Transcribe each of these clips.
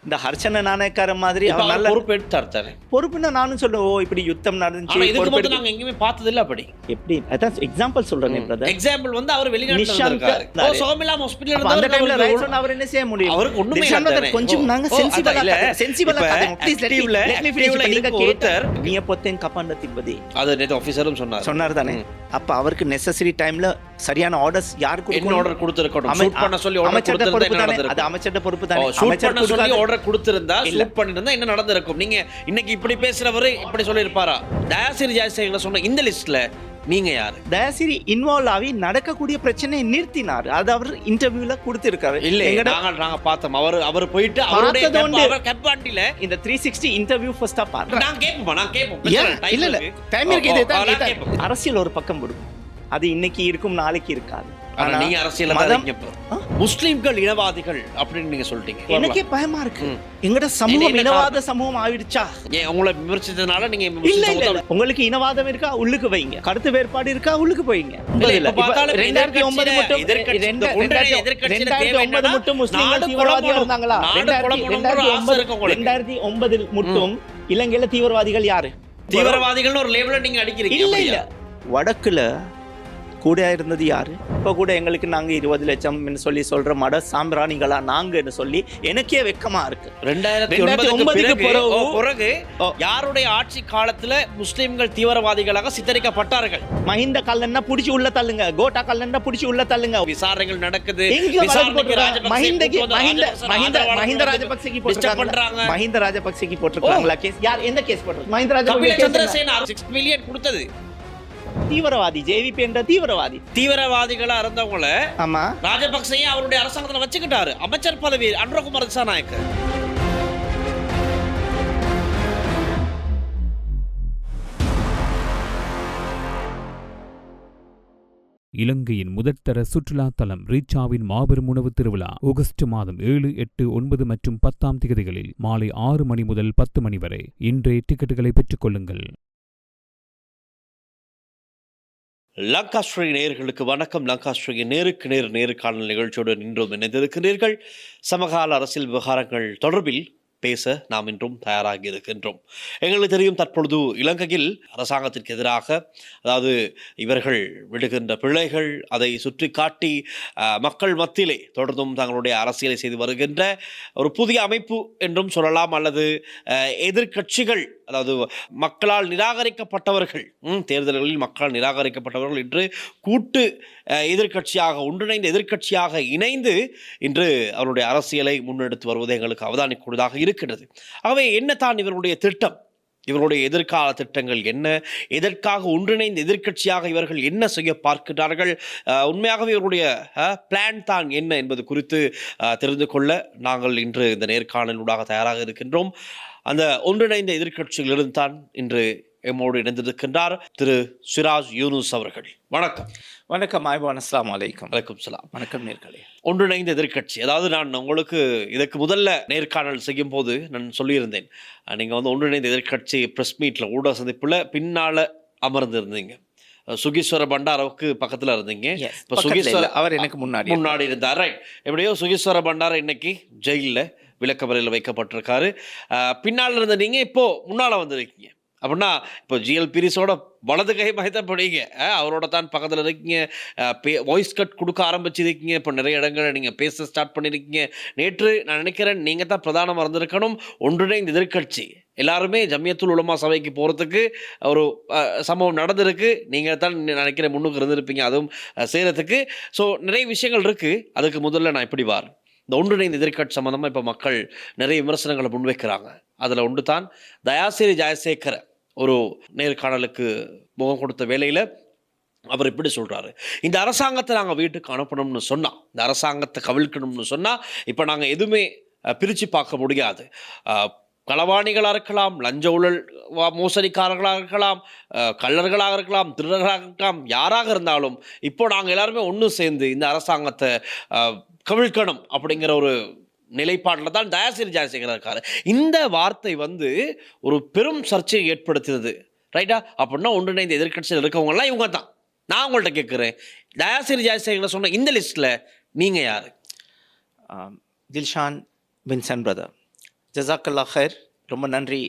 இந்த ஹர்ஷன நாணயக்கார மாதிரி இப்ப அவர் அவர் நல்ல பொறுப்பு எடுத்தார் தானே. பொறுப்புன்னா நானும் சொல்றேன். ஓ இப்படி யுத்தம் ஆனா நடந்துச்சு, இதுக்கு பொறுப்பு மட்டும் நாங்க எங்கேயுமே பார்த்தது இல்ல அப்படி. எப்படி அதான் எக்ஸாம்பிள் சொல்றேன் பிரதர். எக்ஸாம்பிள் வந்து அவர் வெளிநாட்டுல நிஷாந்த் இருக்காரு. ஓ இருந்தாரு. சோமிலாம் ஹாஸ்பிடல்ல அப்ப அந்த டைம்ல இருந்தாரு. ரைட் சொன்னா அவர் என்ன செய்ய முடியும்? அவருக்கு ஒண்ணுமே தில்ஷான் இல்ல brother, தானே. கொஞ்சம் நாங்க ஓ, சென்சிபிளா அதான் இல்ல. சென்சிபிளா இப்ப ப்ளீஸ் active-ல நீங்க இதுக்கு கேட்டார் நீங்க பொத்தேன் கப்பாண்ட திப்பதி அது நேத்து ஆபீசரும் சொன்னார். சொன்னார் தானே. அப்ப அவருக்கு நெசசரி டைம்ல சரியான ஆர்டர்ஸ் யார் என்ன கொடுக்கணும்? ஆர்டர் கொடுத்திருக்கணும். ஷூட் பண்ண சொல்லி ஆர்டர் அமைச்சர்ட்ட கொடுத்திருந்தா பொறுப்பு என்ன தானே. அது நடந்திருக்கும்? அமைச்சர்ட்ட பொறுப்பு தானே. ஷூட் அமைச்சர் பண்ண சொல்லி கொடுக்காத ஆர்டர் கொடுத்திருந்தா ஷூட் பண்ணிருந்தா என்ன நடந்திருக்கும்? நீங்க இன்னைக்கு இப்படி பேசுறவரு இப்படி சொல்லி இருப்பாரா? தயாசிரி ஜெயசேகர சொன்ன இந்த லிஸ்ட்ல நீங்க யாரு? தயாசிரி இன்வால்வ் ஆகி நடக்கக்கூடிய பிரச்சனையை நிறுத்தினார். அது அவர் இன்டர்வியூல கொடுத்திருக்காரு. இல்ல நாங்க பார்த்தோம். அவர் போயிட்டு அவருடைய கப்பாண்டில இந்த 360 இன்டர்வியூ ஃபர்ஸ்டா பாருங்க. நான் கேட்போம். இல்ல இல்ல டைம் இருக்கு. இதே அரசியல் ஒரு பக்கம் விடும். அது இன்னைக்கு இருக்கும், நாளைக்கு இருக்காது. ஆனா நீங்க அரசியல்ல தான் இருக்கீங்க. முஸ்லிம்கள் இனவாதிகள் அப்படின்னு நீங்க சொல்லிட்டீங்க. எனக்கே பயமா இருக்கு. எங்கட சமூகம் இனவாத சமூகம் ஆயிடுச்சா? ஏன் உங்களை விமர்சித்ததுனால நீங்க இல்ல இல்ல உங்களுக்கு இனவாதம் இருக்கா உள்ளுக்கு வைங்க, கருத்து வேறுபாடு இருக்கா உள்ளுக்கு வைங்க. 2009 மட்டும் 2009 மட்டும் முஸ்லிம்கள் தீவிரவாதிகள் இருந்தாங்களா? 2009 மட்டும் இலங்கையில தீவிரவாதிகள் யாரு? தீவிரவாதிகள்னு ஒரு லேபிள நீங்க அடிக்கிறீங்க. இல்ல இல்ல வடக்குல கூட இருந்தது யாரு? இப்ப கூட எங்களுக்கு நாங்க 20 லட்சம் சொல்லி சொல்ற மட சாம்பிராணிகளா நாங்கன்னு சொல்லி எனக்கே வெக்கமா இருக்கு. 2009 பிறகு யாருடைய ஆட்சி காலத்துல முஸ்லிம்கள் தீவிரவாதிகளாக சித்தரிக்கப்பட்டார்கள்? மஹிந்த கல்லன்னா புடிச்சு உள்ள தள்ளுங்க, கோட்டா கல்லன்னா புடிச்சு உள்ள தள்ளுங்க. விசாரணைகள் நடக்குது. மஹிந்த ராஜபக்சேக்கு போட்டுருக்காங்க. மஹிந்த ராஜபக்சேக்கு போட்டுருக்காங்களா கேஸ்? யார் எந்த கேஸ் போட்டுருக்கு? மஹிந்த ராஜபக்சே சந்திரசேனா 6 மில்லியன் கொடுத்தது. தீவிரவாதி ஜேவிபி என்ற தீவிரவாதிகளா இருந்தவங்கள ஆமா ராஜபக்சேயே அவருடைய அரசாங்கத்துல வச்சுக்கிட்டாரு. அமைச்சர் பதவி அனுரகுமார் திசாநாயக்க. இலங்கையின் முதற்தர சுற்றுலா தலம் ரீச்சாவின் மாபெரும் உணவு திருவிழா ஆகஸ்ட் மாதம் 7, 8, 9 மற்றும் 10 தேதிகளில் மாலை 6 மணி முதல் 10 மணி வரை. இன்றே டிக்கெட்டுகளை பெற்றுக் கொள்ளுங்கள். லங்காஸ்ட்ரி நேயர்களுக்கு வணக்கம். லங்காஸ்ட்ரியின் நேருக்கு நேர் நேர்காணல் நிகழ்ச்சியோடு இன்றும் இணைந்திருக்கிறீர்கள். சமகால அரசியல் விவகாரங்கள் தொடர்பில் பேச நாம் இன்றும் தயாராகி இருக்கின்றோம். எங்களுக்கு தெரியும், தற்பொழுது இலங்கையில் அரசாங்கத்திற்கு எதிராக, அதாவது இவர்கள் விடுகின்ற பிள்ளைகள் அதை சுற்றி காட்டி மக்கள் மத்தியிலே தொடர்ந்தும் தங்களுடைய அரசியலை செய்து வருகின்ற ஒரு புதிய அமைப்பு என்றும் சொல்லலாம், அல்லது எதிர்கட்சிகள், அதாவது மக்களால் நிராகரிக்கப்பட்டவர்கள், தேர்தல்களில் மக்களால் நிராகரிக்கப்பட்டவர்கள் இன்று கூட்டு எதிர்கட்சியாக, ஒன்றிணைந்த எதிர்கட்சியாக இணைந்து இன்று அவருடைய அரசியலை முன்னெடுத்து வருவதை எங்களுக்கு அவதானிக்கூடியதாக இருக்கின்றது. ஆகவே என்னத்தான் இவருடைய திட்டம், இவருடைய எதிர்கால திட்டங்கள் என்ன, எதற்காக ஒன்றிணைந்த எதிர்க்கட்சியாக இவர்கள் என்ன செய்ய பார்க்கிறார்கள், உண்மையாகவே இவருடைய பிளான் தான் என்ன என்பது குறித்து தெரிந்து கொள்ள நாங்கள் இன்று இந்த நேர்காணலூடாக தயாராக இருக்கின்றோம். அந்த ஒன்றிணைந்த எதிர்க்கட்சிகளிலிருந்து தான் இன்று எம்மோடு இணைந்திருக்கின்றார் திரு சிராஜ் யூனுஸ் அவர்கள். வணக்கம். வணக்கம். அஸ்ஸலாமு அலைக்கும். வலைக்கும் சலாம். வணக்கம் நேர்களே. ஒன்றிணைந்த எதிர்க்கட்சி, அதாவது நான் உங்களுக்கு இதற்கு முதல்ல நேர்காணல் செய்யும் போது நான் சொல்லியிருந்தேன், நீங்கள் வந்து ஒன்றிணைந்த எதிர்க்கட்சி ப்ரெஸ் மீட்டில் ஊடக சந்திப்பில் பின்னால் அமர்ந்திருந்தீங்க. சுகீஸ்வர பண்டாராவுக்கு பக்கத்தில் இருந்தீங்க. இப்போ சுகீஸ்வர அவர் எனக்கு முன்னாடி இருந்தார். ரைட். எப்படியோ சுகீஸ்வர பண்டாரா இன்னைக்கு ஜெயிலில் விளக்கமறையில் வைக்கப்பட்டிருக்காரு. பின்னால் இருந்த நீங்கள் இப்போ முன்னால் வந்திருக்கீங்க. அப்படின்னா இப்போ ஜிஎல் பீரிஸோட வலது கை பயத்தப்படுங்க, அவரோட தான் பக்கத்தில் இருக்கீங்க. வாய்ஸ் கட் கொடுக்க ஆரம்பிச்சிருக்கீங்க. இப்போ நிறைய இடங்களை நீங்கள் பேச ஸ்டார்ட் பண்ணியிருக்கீங்க. நேற்று நான் நினைக்கிறேன் நீங்கள் தான் பிரதானமாக இருந்திருக்கணும். ஒன்றிணைந்த எதிர்க்கட்சி எல்லாருமே ஜமியத்துல் உலமா சபைக்கு போகிறதுக்கு ஒரு சம்பவம் நடந்திருக்கு. நீங்கள் தான் நினைக்கிறேன் முன்னுக்கு இருந்திருப்பீங்க அதுவும் செய்கிறதுக்கு. ஸோ நிறைய விஷயங்கள் இருக்குது. அதுக்கு முதல்ல நான் இப்படி வாரேன். இந்த ஒன்றிணைந்த எதிர்க்கட்சி சம்மந்தமாக இப்போ மக்கள் நிறைய விமர்சனங்களை முன்வைக்கிறாங்க. அதில் ஒன்று தான் தயாசிரி ஜெயசேகர ஒரு நேர்காணலுக்கு முகம் கொடுத்த வேளையில் அவர் இப்படி சொல்கிறாரு, இந்த அரசாங்கத்தை நாங்கள் வீட்டுக்கு அனுப்பணும்னு சொன்னால், இந்த அரசாங்கத்தை கவிழ்க்கணும்னு சொன்னால் இப்போ நாங்கள் எதுவுமே பிரித்து பார்க்க முடியாது. களவாணிகளாக இருக்கலாம், லஞ்ச ஊழல் மோசடிக்காரர்களாக இருக்கலாம், கள்ளர்களாக இருக்கலாம், திருடர்களாக இருக்கலாம், யாராக இருந்தாலும் இப்போ நாங்கள் எல்லாருமே ஒன்று சேர்ந்து இந்த அரசாங்கத்தை கவிழ்க்கணும் அப்படிங்கிற ஒரு நிலைப்பாட்டில் தான் தயாசிரி ஜெயசேகர இருக்காரு. இந்த வார்த்தை வந்து ஒரு பெரும் சர்ச்சையை ஏற்படுத்தினது. ரைட்டா? அப்படின்னா ஒன்றிணைந்த எதிர்க்கட்சியில் இருக்கவங்கலாம் இவங்க தான். நான் உங்கள்கிட்ட கேட்குறேன், தயாசிரி ஜெயசேகர சொன்ன இந்த லிஸ்ட்டில் நீங்கள் யார்? தில்ஷான் வின்சன் பிரதர், ஜஸாக்கல்லா ஹைர். ரொம்ப நன்றி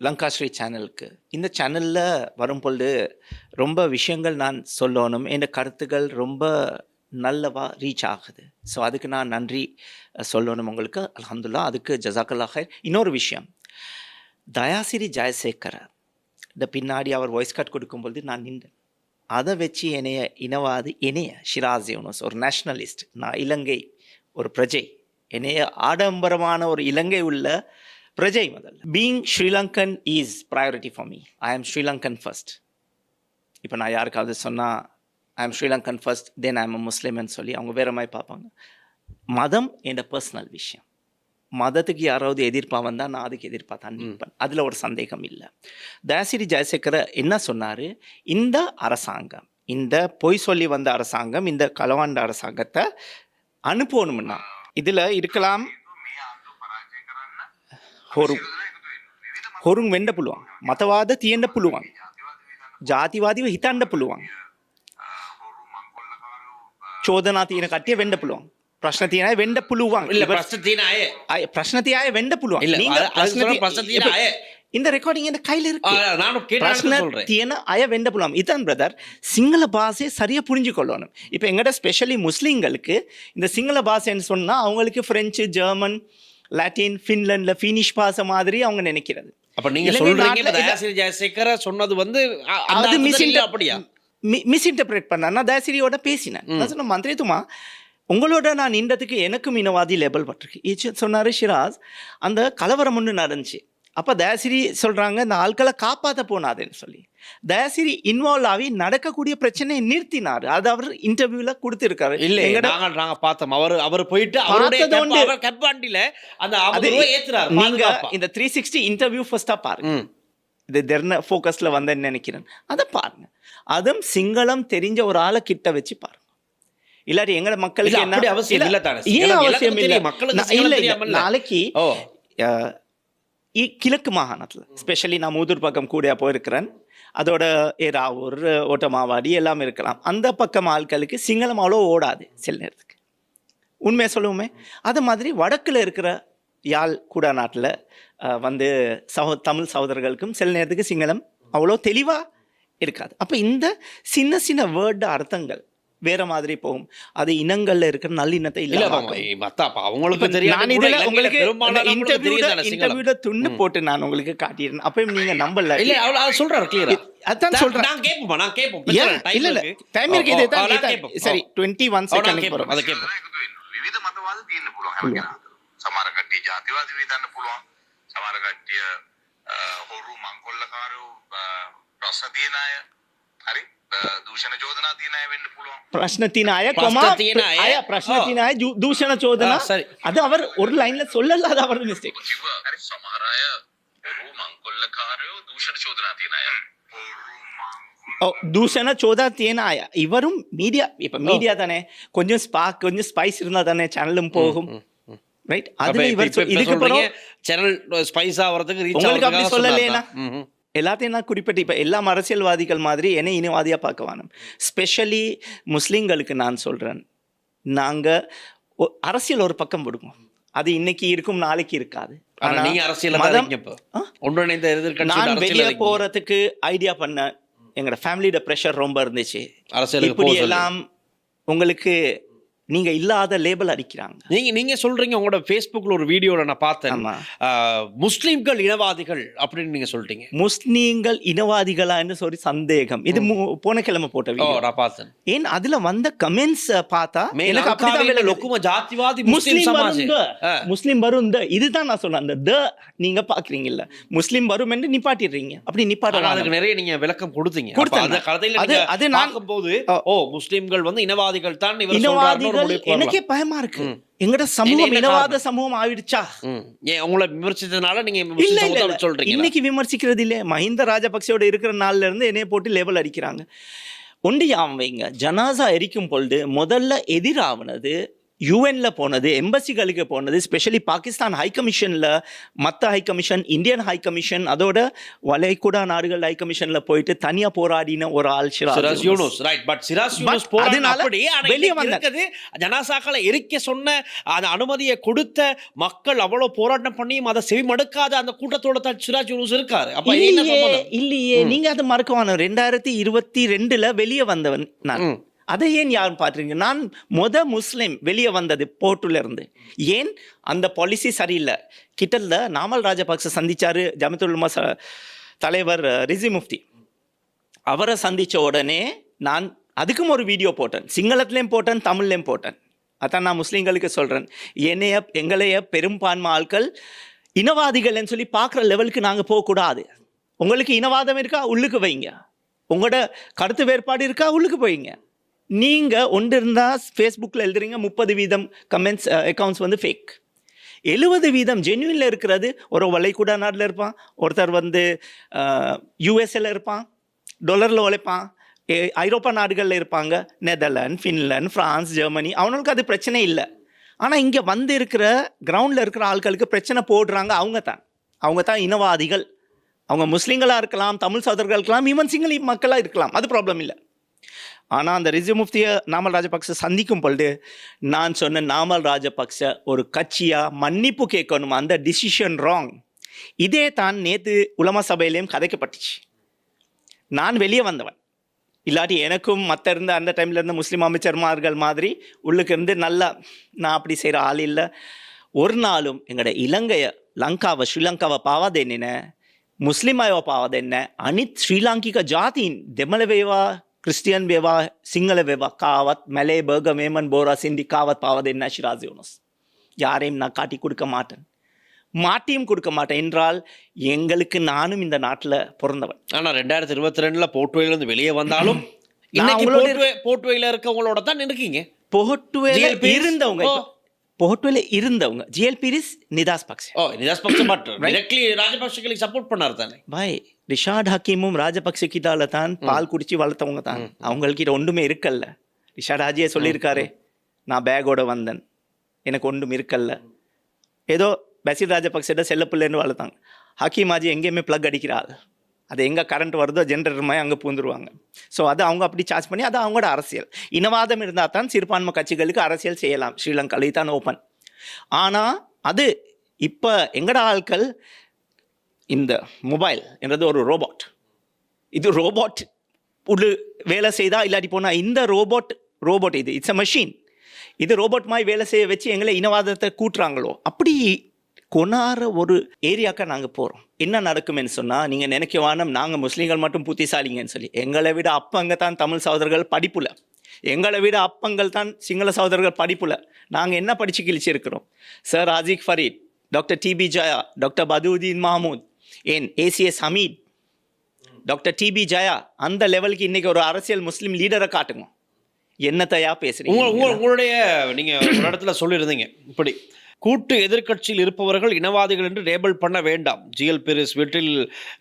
லங்காஸ்ரீ சேனலுக்கு. இந்த சேனலில் வரும் பொழுது ரொம்ப விஷயங்கள் நான் சொல்லணும், என் கருத்துக்கள் ரொம்ப நல்லவா ரீச் ஆகுது. ஸோ அதுக்கு நான் நன்றி சொல்லணும் உங்களுக்கு. அல்ஹம்துலில்லாஹ், அதுக்கு ஜஸாக்கல்லா ஹைர். இன்னொரு விஷயம், தயாசிரி ஜெயசேகர இந்த பின்னாடி அவர் வாய்ஸ் கட் கொடுக்கும்பொழுது நான் நின்றேன். அதை வச்சு என்னைய இனவாதி, என்னைய ஷிராஸ் யூனுஸ் ஒரு நேஷ்னலிஸ்ட், நான் இலங்கை ஒரு பிரஜை, என்னைய ஆடம்பரமான ஒரு இலங்கை உள்ள பிரஜை. முதல்ல being Sri Lankan is priority for me. I am Sri Lankan first. இப்போ நான் யாருக்காவது சொன்னால் ஐ ஆம் ஸ்ரீலங்கன் ஃபர்ஸ்ட் தென் ஐ ஆம் அ முஸ்லிம்னு சொல்லி அவங்க வேற மாதிரி பார்ப்பாங்க. மதம் என் பர்சனல் விஷயம். மதத்துக்கு யாராவது எதிர்ப்பாக வந்தால் நான் அதுக்கு எதிர்ப்பாக தான் நிற்பேன், அதில் ஒரு சந்தேகம் இல்லை. தயாசிரி ஜெயசேகர என்ன சொன்னார், இந்த அரசாங்கம், இந்த பொய் சொல்லி வந்த அரசாங்கம், இந்த களவாண்ட அரசாங்கத்தை அனுப்பணும்னா இதில் இருக்கலாம் හොරුන් වෙන්න පුළුවන්, මතවාද තියෙන්න පුළුවන්, ජාතිවාදීව හිතන්න පුළුවන්, චෝදනා තියෙන කට්ටිය වෙන්න පුළුවන්, ප්‍රශ්න තියෙන අය වෙන්න පුළුවන්. இல்ல பிரச்சனை தீன ஆயே ප්‍රශ්න තියෙන අය වෙන්න පුළුවන්. இல்ல நீங்க பிரச்சனை தீன ஆயே இந்த ரெக்கார்டிங் என் கையில் இருக்கு. நானும் கேட்டு பிரச்சனை சொல்றேன். තියෙන අය වෙන්න පුළුවන්. இதான் பிரதர், சிங்கள பாஷையை சரியாக புரிஞ்சு கொள்ளணும். இப்போ எங்கள்கிட்ட ஸ்பெஷலி முஸ்லீம்களுக்கு இந்த சிங்கள பாஷைன்னு சொன்னால் அவங்களுக்கு ஃப்ரெஞ்சு, ஜெர்மன், லாட்டின், ஃபின்லாண்டில் ஃபினிஷ் பாஷை மாதிரி அவங்க நினைக்கிறது. அப்ப நீங்க சொல்றீங்க தயாசிரி ஜெயசேகர சொன்னது வந்து அது அப்படியா மிஸ்இன்டர்பிரேட் பண்ண. நான் தயாசிரியோட பேசினேன். நான் சொன்ன மந்திரித்துமா உங்களோட நான் நின்றதுக்கு எனக்கும் இனவாதி லேபிள் பட்டிருக்கு சொன்னார் ஷிராஸ். அந்த கலவரம் ஒன்று நடந்துச்சு. அப்போ தயாசிரி சொல்கிறாங்க இந்த ஆட்களை காப்பாற்ற போனாதுன்னு சொல்லி தயாசிரி இன்வால்வ் ஆகி நடக்கக்கூடிய பிரச்சனையை நிறுத்தினார். அது அவர் இன்டர்வியூல கொடுத்துருக்காரு. இல்லை நாங்க பார்த்தோம். அவர் போயிட்டு அவருடைய கப்பாண்டில அந்த ஏத்துறாரு. நீங்க இந்த 360 இன்டர்வியூ ஃபர்ஸ்டா பாருங்க. இது தெர்ன ஃபோக்கஸ்ல வந்தேன்னு நினைக்கிறேன். அதை பாருங்க. அதுவும் சிங்களம் தெரிஞ்ச ஒரு ஆளை கிட்ட வச்சு பாருங்க. இல்லாட்டி எங்கட மக்களுக்கு என்ன அவசியம் இல்லை தானே? ஏன் அவசியம் இல்லை? மக்களுக்கு நாளைக்கு கிழக்கு மாகாணத்தில் ஸ்பெஷலி நான் மூதூர் பக்கம் கூட போயிருக்கிறேன். அதோட ஏராவூர், ஓட்டமாவாடி எல்லாம் இருக்கலாம். அந்த பக்கம் ஆட்களுக்கு சிங்களம் அவ்வளோ ஓடாது சில நேரத்துக்கு, உண்மையை சொல்லுவோமே. அது மாதிரி வடக்கில் இருக்கிற யாழ் கூட நாட்டில் வந்து தமிழ் சகோதரர்களுக்கும் சில நேரத்துக்கு சிங்களம் அவ்வளோ தெளிவாக இருக்காது. அப்போ இந்த சின்ன சின்ன வேர்டு அர்த்தங்கள் வேற மாதிரி போகும். அது இனங்கள்ல இருக்கிற நல்லிணத்தை இல்ல. அவங்களுக்கு தெரியும். உங்களுக்கு இன்டர்வியூல துண்ணு போட்டு நான் உங்களுக்கு காட்டிடுறேன். அப்பயும் நீங்க நம்பல. இல்ல அவ்வளவு சொல்றாரு கிளியரா. அதான் சொல்றேன். நான் கேட்போமா? நான் கேட்போம். இல்ல இல்ல டைம் இருக்கு. இதுதான் சரி 21 செகண்ட் போறோம். அத கேட்போம். විවිධ මතවාද තියෙන්න පුළුවන් හැම කෙනාටම. සමහර කට්ටිය ජාතිවාදී වෙතන්න පුළුවන්. සමහර කට්ටිය හොරු මංකොල්ලකාරයෝ ප්‍රශ්න තියෙන අය. හරි. දූෂණ චෝදනා තියෙන අය වෙන්න පුළුවන්. ප්‍රශ්න තියෙන අය ප්‍රශ්න තියෙන අය දූෂණ චෝදනා. அது அவர் ஒரு லைன்ல சொல்லல. அது அவரோட மிஸ்டேக். හරි සමහර අය හොරු මංකොල්ලකාරයෝ දූෂණ චෝදනා තියෙන අය. தூஷண சோதா தேன ஆயா. இவரும் மீடியா, இப்போ மீடியா தானே, கொஞ்சம் ஸ்பார்க் கொஞ்சம் ஸ்பைஸ் இருந்தால் தானே சேனலும் போகும். ரைட். அதுல இவர் இதுக்கு அப்புறம் சேனல் ஸ்பைஸ் ஆகிறதுக்கு ரீச் உங்களுக்கு அப்படி சொல்லலைனா எல்லாத்தையும் நான் குறிப்பிட்டு இப்போ எல்லா அரசியல்வாதிகள் மாதிரி என்னை இனவாதியாக பார்க்க வேணும். ஸ்பெஷலி முஸ்லீம்களுக்கு நான் சொல்கிறேன், நாங்கள் அரசியல் ஒரு பக்கம் விடுவோம். அது இன்னைக்கு இருக்கும், நாளைக்கு இருக்காது. நான் வெளியே போகிறதுக்கு ஐடியா பண்ண எங்களோட ஃபேமிலியோட ப்ரெஷர் ரொம்ப இருந்துச்சு. இப்படி எல்லாம் உங்களுக்கு நீங்க இல்லாத லேபிள் அடிக்கிறாங்க. நீங்க சொல்றீங்க உங்களோட ஃபேஸ்புக்ல ஒரு வீடியோல நான் பார்த்தேன், முஸ்லிம்கள் இனவாதிகள் அப்படின்னு நீங்க சொல்லிட்டீங்க. முஸ்லிம்கள் இனவாதிகளான்னு சொல்லி சந்தேகம். இது போன கிழமை போட்ட வீடியோ நான் பார்த்தேன். ஏன் அதுல வந்த கமெண்ட்ஸ் பார்த்தா எனக்கு அப்படிதான் லொக்கும ஜாதிவாதி முஸ்லிம் வரும். இதுதான் நான் சொன்னேன். அந்த நீங்க பாக்குறீங்கல்ல, முஸ்லிம் வரும் என்று நிப்பாட்டிடுறீங்க. அப்படி நிப்பாட்ட அதுக்கு நிறைய நீங்க விளக்கம் கொடுத்தீங்க. அந்த கதையில அது நான் போது முஸ்லிம்கள் வந்து இனவாதிகள் தான் இவர் சொல்றாரு. எனக்கே பயமா இருக்கு. எங்கட சமூகம் இனவாத சமூகம் ஆயிடுச்சா? உங்களை விமர்சித்ததுனால நீங்க சொல்றீங்க. இன்னைக்கு விமர்சிக்கிறது இல்ல. மஹிந்த ராஜபக்சேவோட இருக்கிற நாள்ல இருந்து என்னைய போட்டு லேபிள் அடிக்கிறாங்க. ஒன்று யாம் வைங்க, ஜனாசா எரிக்கும் பொழுது முதல்ல எதிரானது யூஎன்ல போனது, எம்பசிகளுக்கு போனது, ஸ்பெஷலி பாகிஸ்தான் ஹை கமிஷனில், மற்ற high commission, Indian high commission, அதோட வளைகுடா நாடுகள் ஹை கமிஷனில் போயிட்டு தனியாக போராடின ஒரு ஆள் சிராஜ் யூனுஸ். ரைட், பட் சிராஜ் யூனுஸ் அதனால அப்படி வெளியே வந்தது. ஜனாசாக்களை எரிக்க சொன்ன அந்த அனுமதியை கொடுத்த மக்கள் அவ்வளவு போராட்டம் பண்ணியும் அதை செவிமடுக்காத அந்த கூட்டத்தோட தான் சிராஜ் யூனுஸ் இருக்காரு. அப்ப என்ன சம்பந்தம்? இல்லையே, நீங்க அதை மறக்கவான. 2022 வெளியே வந்தவன் நான். அதை ஏன் யாரும் பார்த்துறீங்க? நான் முஸ்லிம் வெளியே வந்தது போர்ட்டுல இருந்து. ஏன்? அந்த பாலிசி சரியில்லை. கிட்டல நாமல் ராஜபக்ச சந்திச்சாரு ஜமியத்துல் உலமா தலைவர் ரிசி முஃப்தி. அவரை சந்திச்ச உடனே நான் அதுக்கும் ஒரு வீடியோ போட்டேன், சிங்களத்திலையும் போட்டேன், தமிழ்லையும் போட்டேன். அதான் நான் முஸ்லீம்களுக்கு சொல்றேன், எங்களைய பெரும்பான்மை ஆட்கள் இனவாதிகள்னு சொல்லி பார்க்குற லெவலுக்கு நாங்கள் போகக்கூடாது. உங்களுக்கு இனவாதம் இருக்கா, உள்ளுக்கு வைங்க. உங்களோட கருத்து வேறுபாடு இருக்கா, உள்ளுக்கு போய்ங்க. நீங்கள் ஒன்று இருந்தால் ஃபேஸ்புக்கில் எழுதுறீங்க, 30% கமெண்ட்ஸ் அக்கௌண்ட்ஸ் வந்து ஃபேக். 70% ஜென்யூனில் இருக்கிறது. ஒரு வளைகுடா நாட்டில் இருப்பான், ஒருத்தர் வந்து யூஎஸ்ஏல இருப்பான், டாலரில் உழைப்பான், ஐரோப்பா நாடுகளில் இருப்பாங்க, நெதர்லாந்து, ஃபின்லாந்து, ஃப்ரான்ஸ், ஜெர்மனி. அவனுக்கு அது பிரச்சனை இல்லை. ஆனால் இங்கே வந்து இருக்கிற கிரவுண்டில் இருக்கிற ஆட்களுக்கு பிரச்சனை போடுறாங்க. அவங்க தான் இனவாதிகள். அவங்க முஸ்லீம்களாக இருக்கலாம், தமிழ் சகோதரர்கள் இருக்கலாம், ஈவன் சிங்கள மக்களாக இருக்கலாம், அது ப்ராப்ளம் இல்லை. ஆனால் அந்த ரிசி முஃப்தியை நாமல் ராஜபக்ச சந்திக்கும் பொழுது நான் சொன்ன, நாமல் ராஜபக்ச ஒரு கட்சியாக மன்னிப்பு கேட்கணும், அந்த டிசிஷன் ராங். இதே தான் நேற்று உலமா சபையிலையும் கதைக்கப்பட்டுச்சு. நான் வெளியே வந்தவன், இல்லாட்டி எனக்கும் மற்ற இருந்த அந்த டைமில் இருந்த முஸ்லீம் அமைச்சர்மார்கள் மாதிரி உள்ளுக்கு இருந்து நல்லா நான் அப்படி செய்கிற ஆள் இல்லை. ஒரு நாளும் எங்களோட இலங்கையை, லங்காவை, ஸ்ரீலங்காவை பாவாதென்ன, ಮುಸ್ಲಿಮಾಯವ ಪಾವದೆನ್ನ ಅನಿತ್ ಶ್ರೀಲಾಂಕಿಕ ಜಾತಿನ್ ದೆಮಲವೇವಾ ಕ್ರಿಸ್ಟಿಯನ್ ಬೇವಾ ಸಿಂಗಲ ಬೇವಾ ಕಾವತ್ மெலே பர்க மேமன் போரா சிந்தி காவத் பாவதென்ன ஷிராஸ் யூனுஸ். யாரையும் நான் காட்டி கொடுக்க மாட்டேன், மாட்டியும் கொடுக்க மாட்டேன். என்றால் எங்களுக்கு நானும் இந்த நாட்டில் பிறந்தவன். ஆனால் 2022 போர்ட்வேலேருந்து வெளியே வந்தாலும் போர்ட்வேல இருக்கவங்களோட தான் இருக்கீங்க. போர்ட்வேல இருந்தவங்க, போர்ட்வேல இருந்தவங்க ஜிஎல் பீரிஸ் நிதாஸ் பக்சே. நிதாஸ் பக்சே பட் டைரக்ட்லி ராஜபக்சேக்கு சப்போர்ட் பண்ணார் தானே பாய். ரிஷாட் ஹக்கீமும் ராஜபக்சே கிட்டால தான் பால் குடிச்சு வளர்த்தவங்க தான். அவங்கள்கிட்ட ஒன்றுமே இருக்கல்ல. ரிஷாட் ஹாஜியே சொல்லியிருக்காரு, நான் பேக்கோட வந்தேன், எனக்கு ஒன்றும் இருக்கல்ல. ஏதோ பசீர் ராஜபக்சேட செல்லப்பிள்ளைன்னு வளர்த்தாங்க. ஹக்கீம் ஹாஜி எங்கேயுமே ப்ளக் அடிக்கிறாள், அது எங்கே கரண்ட் வருதோ ஜென்ரேட்டர் மாதிரி அங்கே பூந்துருவாங்க. ஸோ அதை அவங்க அப்படி சார்ஜ் பண்ணி, அது அவங்களோட அரசியல். இனவாதம் இருந்தால் தான் சிறுபான்மை கட்சிகளுக்கு அரசியல் செய்யலாம். ஸ்ரீலங்காவில் தான் ஓப்பன். ஆனால் அது இப்போ எங்கட ஆட்கள், இந்த மொபைல் என்றது ஒரு ரோபோட். இது ரோபோட் உள்ள வேலை செய்தா இல்லாட்டி போனால் இந்த ரோபோட் இது இட்ஸ் அ மெஷின். இது ரோபோட் மாதிரி வேலை செய்ய வச்சு எங்களை இனவாதத்தை கூட்டுறாங்களோ அப்படி கொண்டாடுற ஒரு ஏரியாக்கா நாங்கள் போகிறோம். என்ன நடக்குமென்னு சொன்னால், நீங்கள் நினைக்கவானம் நாங்கள் முஸ்லீம்கள் மட்டும் புத்திசாலிங்கன்னு சொல்லி. எங்களை விட அப்பங்க தான் தமிழ் சகோதரர்கள் படிப்புல, எங்களை விட அப்பங்கள் தான் சிங்கள சகோதரர்கள் படிப்புல. நாங்கள் என்ன படித்து கிழிச்சிருக்கிறோம்? Sir Ashiq Fareed, doctor TB Jayah, doctor Badiuddin Mahmud, ஏன் ACS Hameed, doctor TB Jayah, அந்த லெவலுக்கு இன்றைக்கி ஒரு அரசியல் முஸ்லீம் லீடரை காட்டுங்க. என்னத்தையா பேசுகிறீங்க? உங்களுடைய நீங்கள் ஒரு இடத்துல சொல்லியிருந்தீங்க, இப்படி கூட்டு எதிர்க்கட்சியில் இருப்பவர்கள் இனவாதிகள் என்று லேபிள் பண்ண வேண்டாம். ஜிஎல் பீரிஸ் வீட்டில்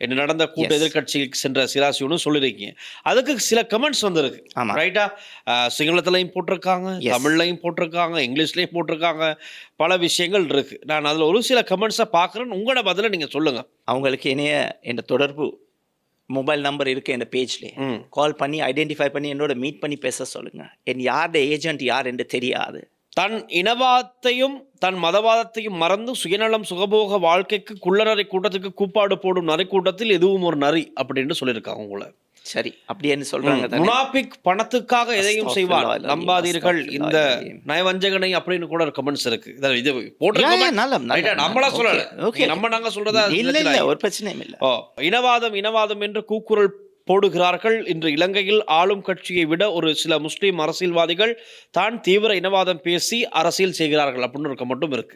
என்ன நடந்த கூட்டு எதிர்க்கட்சிக்கு சென்ற சிராஸ் யூனுஸ் சொல்லியிருக்கீங்க. அதுக்கு சில கமெண்ட்ஸ் வந்திருக்கு, ரைட்டா? சிங்களத்திலையும் போட்டிருக்காங்க, தமிழ்லையும் போட்டிருக்காங்க, இங்கிலீஷ்லையும் போட்டிருக்காங்க, பல விஷயங்கள் இருக்கு. நான் அதில் ஒரு சில கமெண்ட்ஸை பார்க்குறேன், உங்களோட பதிலை நீங்கள் சொல்லுங்கள். அவங்களுக்கு என் தொடர்பு மொபைல் நம்பர் இருக்குது என் பேஜ்லேயே. கால் பண்ணி ஐடென்டிஃபை பண்ணி என்னோட மீட் பண்ணி பேச சொல்லுங்கள். என் யாரோட ஏஜென்ட் யார் என்று தெரியாது. தன் இனவாதத்தையும் தன் மதவாதத்தையும் மறந்து சுயநலம் சுகபோக வாழ்க்கைக்கு குள்ளநரை கூட்டத்துக்கு கூப்பாடு போடும் நரை கூட்டத்தில் எதுவும் ஒரு நரி அப்படின்னு சொல்லியிருக்காங்க உங்களை. சரி, அப்படின்னு சொல்றாங்க. முனாபிக் பணத்துக்காக எதையும் செய்வார், நம்பாதீர்கள் இந்த நயவஞ்சகனை அப்படின்னு கூட ஒரு கமெண்ட்ஸ் இருக்கு. இது நம்மளா சொல்லல, நம்ம நாங்க சொல்றதா இல்ல, ஒரு பிரச்சனையும் இல்ல. இனவாதம் என்று கூக்குரல் போடுகிறார்கள். இன்று இலங்கையில் ஆளும் கட்சியை விட ஒரு சில முஸ்லீம் அரசியல்வாதிகள் தான் தீவிர இனவாதம் பேசி அரசியல் செய்கிறார்கள் அப்படின்னு இருக்க மட்டும் இருக்கு.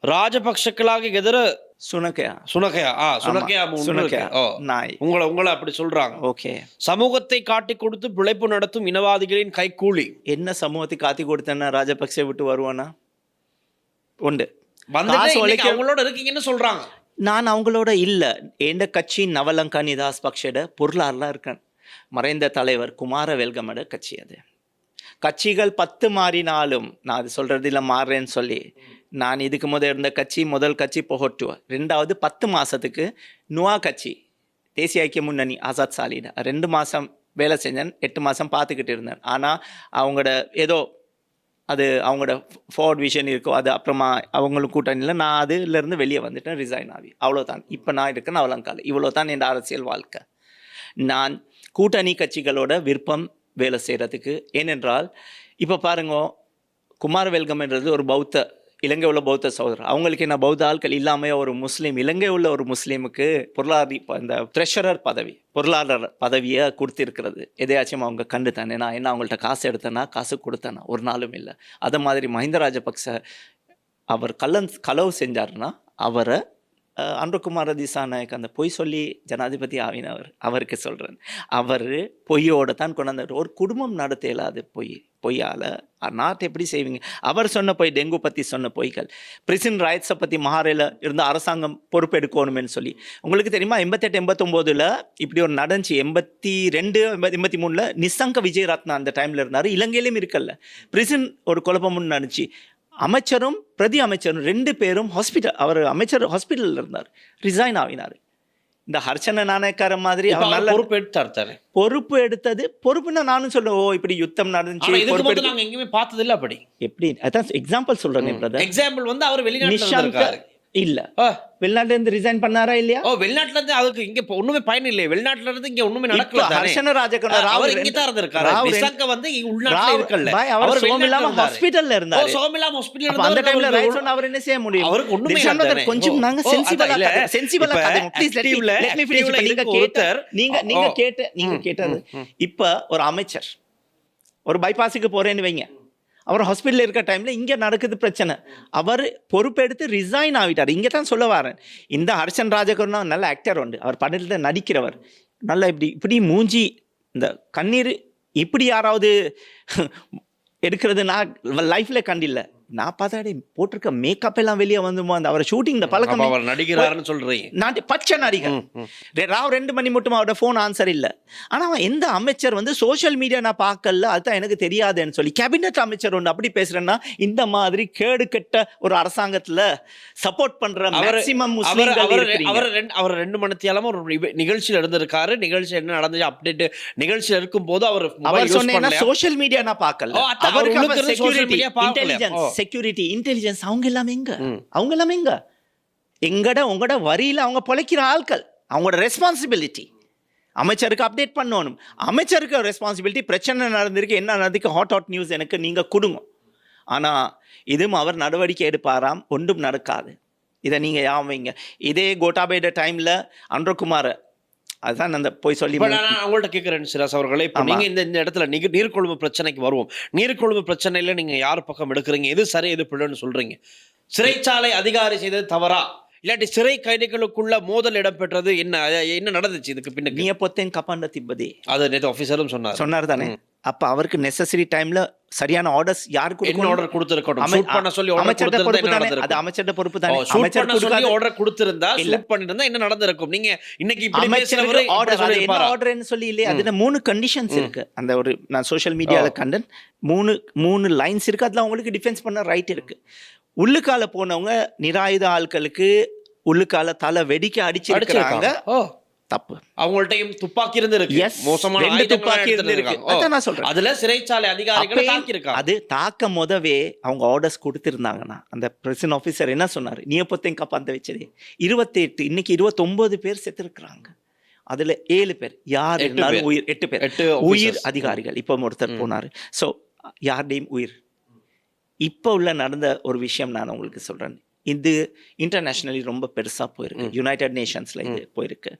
ராஜபக்சக்களாக எதிர உங்களை அப்படி சொல்றாங்க. ஓகே, சமூகத்தை காட்டி கொடுத்து பிழைப்பு நடத்தும் இனவாதிகளின் கைக்கூலி. என்ன சமூகத்தை காட்டி கொடுத்தேன்னா ராஜபக்சே விட்டு வருவானா? உண்டு, அவங்களோட இருக்கீங்கன்னு சொல்றாங்க. நான் அவங்களோட இல்லை. எந்த கட்சி நவலங்கா நிதாஸ் பக்ஷோட பொருளாளராக இருக்கேன். மறைந்த தலைவர் குமார வெல்கமோட கட்சி அது. கட்சிகள் 10 மாறினாலும் நான் அது சொல்கிறது இல்லை மாறுறேன்னு சொல்லி நான் இதுக்கு இருந்த முதல் கட்சி போகட்டுவா 2வது 10 மாதத்துக்கு நுவா கட்சி தேசிய ஐக்கிய முன்னணி ஆசாத் சாலிட 2 மாதம் வேலை செஞ்சேன், 8 மாதம் பார்த்துக்கிட்டு இருந்தேன். ஆனால் அவங்களோட ஏதோ அது அவங்களோட ஃபார்வர்ட் விஷன் இருக்கோ அது அப்புறமா அவங்களும் கூட்டணியில் நான் அதுலேருந்து வெளியே வந்துட்டேன், ரிசைன் ஆகி. அவ்வளோதான். இப்போ நான் இருக்கேன் அவலங்கால. இவ்வளோ தான் என் அரசியல் வாழ்க்கை. நான் கூட்டணி கட்சிகளோட விருப்பம் வேலை செய்கிறதுக்கு. ஏனென்றால் இப்போ பாருங்க, குமாரவேல்கம்ன்றது ஒரு இலங்கை உள்ள பௌத்த சகோதரர். அவங்களுக்கு என்ன பௌத்த ஆட்கள் இல்லாமல் ஒரு முஸ்லீம், இலங்கை உள்ள ஒரு முஸ்லீமுக்கு இந்த ட்ரெஷரர் பொருளாதார பதவியை கொடுத்திருக்கிறது. எதையாச்சும் அவங்க கண்டு தானே. நான் என்ன அவங்கள்ட்ட காசு எடுத்தேன்னா காசு கொடுத்தேன்னா ஒரு நாளும் இல்லை. அதை மாதிரி மஹிந்த ராஜபக்ச அவர் களவு செஞ்சார்னா அவரை அன்றகுமார திசாநாயக் அந்த பொய் சொல்லி ஜனாதிபதி ஆவினவர் அவருக்கு சொல்கிறேன். அவர் பொய்யோடு தான் கொண்டாந்தார். ஒரு குடும்பம் நடத்த இயலாது பொய்யால் நாட்டை எப்படி செய்வீங்க? அவர் சொன்ன பொய், டெங்கு பற்றி சொன்ன பொய்கள், பிரிசன் ரைட்ஸை பற்றி மகாரையில் இருந்த அரசாங்கம் பொறுப்பெடுக்கணும்னு சொல்லி. உங்களுக்கு தெரியுமா 88 89 இப்படி ஒரு நடந்துச்சு. 82 83 நிசங்க விஜயரத்னா அந்த டைமில் இருந்தார். இலங்கையிலும் இருக்கல்ல பிரிசன் ஒரு குழப்பமும் நடந்துச்சு. அமைச்சரும் பிரதி அமைச்சரும் 2 பேரும் அவர் அமைச்சர் ஹாஸ்பிட்டலில் இருந்தார், ரிசைன் ஆகினார். இந்த ஹர்ஷன நாணயக்கார மாதிரி அவர் நல்ல பொறுப்பு எடுத்தது. பொறுப்புன்னா நானும் சொல்லுவேன், இப்படி யுத்தம் நடந்துச்சு எங்கேயுமே பார்த்தது இல்லை. அப்படி எப்படி? அதான் எக்ஸாம்பிள் சொல்றேன். எக்ஸாம்பிள் வந்து அவர் வெளிநாட்டுல இல்ல வெளிநாட்டுல இருந்து ரிசைன் பண்ணாரா இல்லையா? வெளிநாட்டுல இருந்து அதுக்கு இங்க ஒண்ணுமே பயன் இல்லையே. வெளிநாட்டுல இருந்து இங்க ஒண்ணுமே நடக்கல. ஹர்ஷன ராஜகண்ண அவர் இங்க தான் இருந்திருக்காரு. நிசங்க வந்து உள்நாட்டுல இருக்கல்ல. அவர் சோமிலாம ஹாஸ்பிடல்ல இருந்தாரு. சோமிலாம ஹாஸ்பிடல்ல இருந்தாரு. அந்த டைம்ல ரைட்ஸ் on அவர் என்ன செய்ய முடியும்? அவருக்கு ஒண்ணுமே இல்ல. கொஞ்சம் நாங்க சென்சிபிளா ப்ளீஸ் லெட் மீ ஃபினிஷ். நீங்க கேட்டது இப்ப ஒரு அமைச்சர் ஒரு பைபாஸுக்கு போறேன்னு வைங்க, அவர் ஹாஸ்பிட்டலில் இருக்கிற டைமில் இங்கே நடக்குது பிரச்சனை, அவர் பொறுப்பெடுத்து ரிசைன் ஆகிட்டார். இங்கே தான் சொல்ல வரேன். இந்த ஹர்ஷன் ராஜகருணா நல்ல ஆக்டர் உண்டு, அவர் படத்தில் நடிக்கிறவர், நல்லா இப்படி மூஞ்சி இந்த கண்ணீர் இப்படி யாராவது எடுக்கிறது நான் லைஃப்பில் கண்டில்லை. நான் பார்த்தாடி போட்டிருக்க மேக்கப் எல்லாம் வெளியே வந்துமோ அந்த அவரை ஷூட்டிங் இந்த பழக்கம். அவர் நடிக்கிறாருன்னு சொல்றீங்க? நான் பச்சை நடிகர். 2 மணி மட்டும் அவரோட ஃபோன் ஆன்சர் இல்லை. ஆனால் அவன் எந்த அமைச்சர் வந்து சோஷியல் மீடியா நான் பார்க்கல, அதுதான் எனக்கு தெரியாதுன்னு சொல்லி கேபினெட் அமைச்சர் ஒன்று அப்படி பேசுறேன்னா, இந்த மாதிரி கேடு கெட்ட ஒரு அரசாங்கத்தில் சப்போர்ட் பண்ற மேக்ஸிமம் முஸ்லிம்கள் அவர் 2 மணித்தியாலமா ஒரு நிகழ்ச்சியில் இருந்திருக்காரு. நிகழ்ச்சி என்ன நடந்துச்சு அப்டேட் நிகழ்ச்சியில் இருக்கும் போது அவர் சொன்ன சோஷியல் மீடியா நான் பார்க்கல. அவருக்கு செக்யூரிட்டி இன்டெலிஜென்ஸ் செக்யூரிட்டி இன்டெலிஜென்ஸ் அவங்க எல்லாமே எங்க உங்களோட வரியில அவங்க பொழைக்கிற ஆட்கள். அவங்களோட ரெஸ்பான்சிபிலிட்டி அமைச்சருக்கு அப்டேட் பண்ணணும். அமைச்சருக்கு ரெஸ்பான்சிபிலிட்டி பிரச்சனை நடந்திருக்கு, என்ன நடந்திருக்கு, ஹாட் நியூஸ் எனக்கு நீங்க கொடுங்க. ஆனா இதுவும் அவர் நடவடிக்கை எடுப்பாராம், ஒன்றும் நடக்காது. இதை நீங்க யாவைங்க. இதே கோட்டாபேட டைம்ல அன்றகுமார அதுதான் அந்த போய் சொல்லி நான் உங்கள்கிட்ட கேட்குறேன் சிராஸ் அவர்களே. இப்போ நீங்கள் இந்த இடத்துல நீர்கொழும்பு பிரச்சனைக்கு வருவோம். நீர்கொழும்பு பிரச்சனையில் நீங்கள் யார் பக்கம் எடுக்கிறீங்க? எது சரி எது பிள்ளைன்னு சொல்கிறீங்க? சிறைச்சாலை அதிகாரி செய்தது தவறா, இல்லாட்டி சிறை கைதிகளுக்குள்ள மோதல் இடம்பெற்றது என்ன நடந்துச்சு இதுக்கு பின்னாடி? நீ பொத்தேன் கப்பாண்ட திப்பதி அது நேற்று ஆஃபீஸரும் சொன்னார் தானே. அப்போ அவருக்கு நெசசரி டைம்ல சரியான ஆர்டர்ஸ் யாருக்கு ஆர்டர் கொடுத்திருக்கணும்? ஷூட் பண்ண சொல்லி அமைச்சரோட பொறுப்பு தானே. அது அமைச்சரோட பொறுப்பு தானே. அமைச்சர் சொல்லி ஆர்டர் கொடுத்திருந்தா ஷூட் பண்ணிருந்தா என்ன நடந்திருக்கும்? நீங்க இன்னைக்கு இப்படி பேசுறவரே ஆர்டர்னு சொல்லி இல்லையே. அதுல 3 கண்டிஷன்ஸ் இருக்கு. அந்த ஒரு நான் சோஷியல் மீடியால கண்டேன் 3 லைன்ஸ் இருக்கு. அதுல அவங்களுக்கு டிஃபென்ஸ் பண்ண ரைட் இருக்கு. உள்ளுக்கால போனவங்க நிராயுத ஆட்களுக்கு உள்ளுக்கால தலை வெடிக்க அடிச்சிருக்காங்க, தப்பு. அவங்கள்ட்டயும் துப்பாக்கி இருந்திருக்கு, மோசமான துப்பாக்கி இருந்திருக்கு. அதான் நான் சொல்றேன். அதுல சிறைச்சாலை அதிகாரிகளை தாக்கியிருக்காங்க. அது தாக்க முதவே அவங்க ஆர்டர்ஸ் கொடுத்திருந்தாங்கன்னா அந்த பிரசிடென்ட் ஆஃபீஸர் என்ன சொன்னாரு, நீ எப்பத்தையும் கப்பாந்த வச்சது 28 இன்னைக்கு 29 பேர் செத்துருக்குறாங்க. அதுல 7 பேர் யார் இருந்தாலும் உயிர், 8 பேர் உயிர் அதிகாரிகள். இப்போ ஒருத்தர் போனாரு. ஸோ யாருடையும் உயிர். இப்போ உள்ள நடந்த ஒரு விஷயம் நான் உங்களுக்கு சொல்றேன். இது இன்டர்நேஷ்னலி ரொம்ப பெருசாக போயிருக்கு. யுனைடெட் நேஷன்ஸில் இது போயிருக்கு.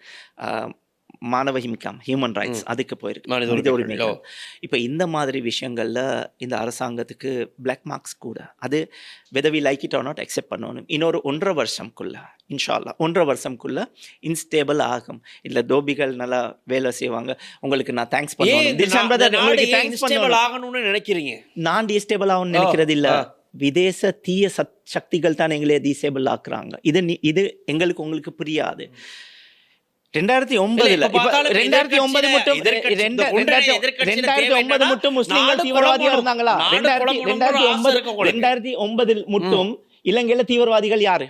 மாணவ ஹியூமன் ரைட்ஸ் அதுக்கு போயிருக்கு, மனித உரிமைகள். இப்போ இந்த மாதிரி விஷயங்களில் இந்த அரசாங்கத்துக்கு பிளாக் மார்க்ஸ் கூட. அது whether we like it or not accept பண்ணணும். இன்னொரு 1.5 வருஷம்குள்ள இன்ஷால்லா 1.5 வருஷம்குள்ள இன்ஸ்டேபிள் ஆகும். இல்லை தோபிகள் நல்லா வேலை செய்வாங்க. உங்களுக்கு நான் தேங்க்ஸ் ஆகணும்னு நினைக்கிறீங்க? நான் டிஸ்டேபிள் ஆகணும்னு நினைக்கிறது இல்லை. விதேச தீய சக்திகள் தான் எங்களே டிசேபிள் ஆக்குறாங்க. இது எங்களுக்கு உங்களுக்கு புரியாது. 2009 இப்ப பார்த்தாலும் 2009 மட்டும் எதிர்க்கட்சி- இந்த ஒன்றிணைந்த எதிர்க்கட்சியில 2009 தேவை மட்டும் முஸ்லீம்கள் நாடு தீவிரவாதியா குழம்பணும். இருந்தாங்களா? நாடு குழம்பணும்னு ஆசை இருக்கு உங்களுக்கு. 2009 மட்டும் இலங்கையில தீவிரவாதிகள் யாரு?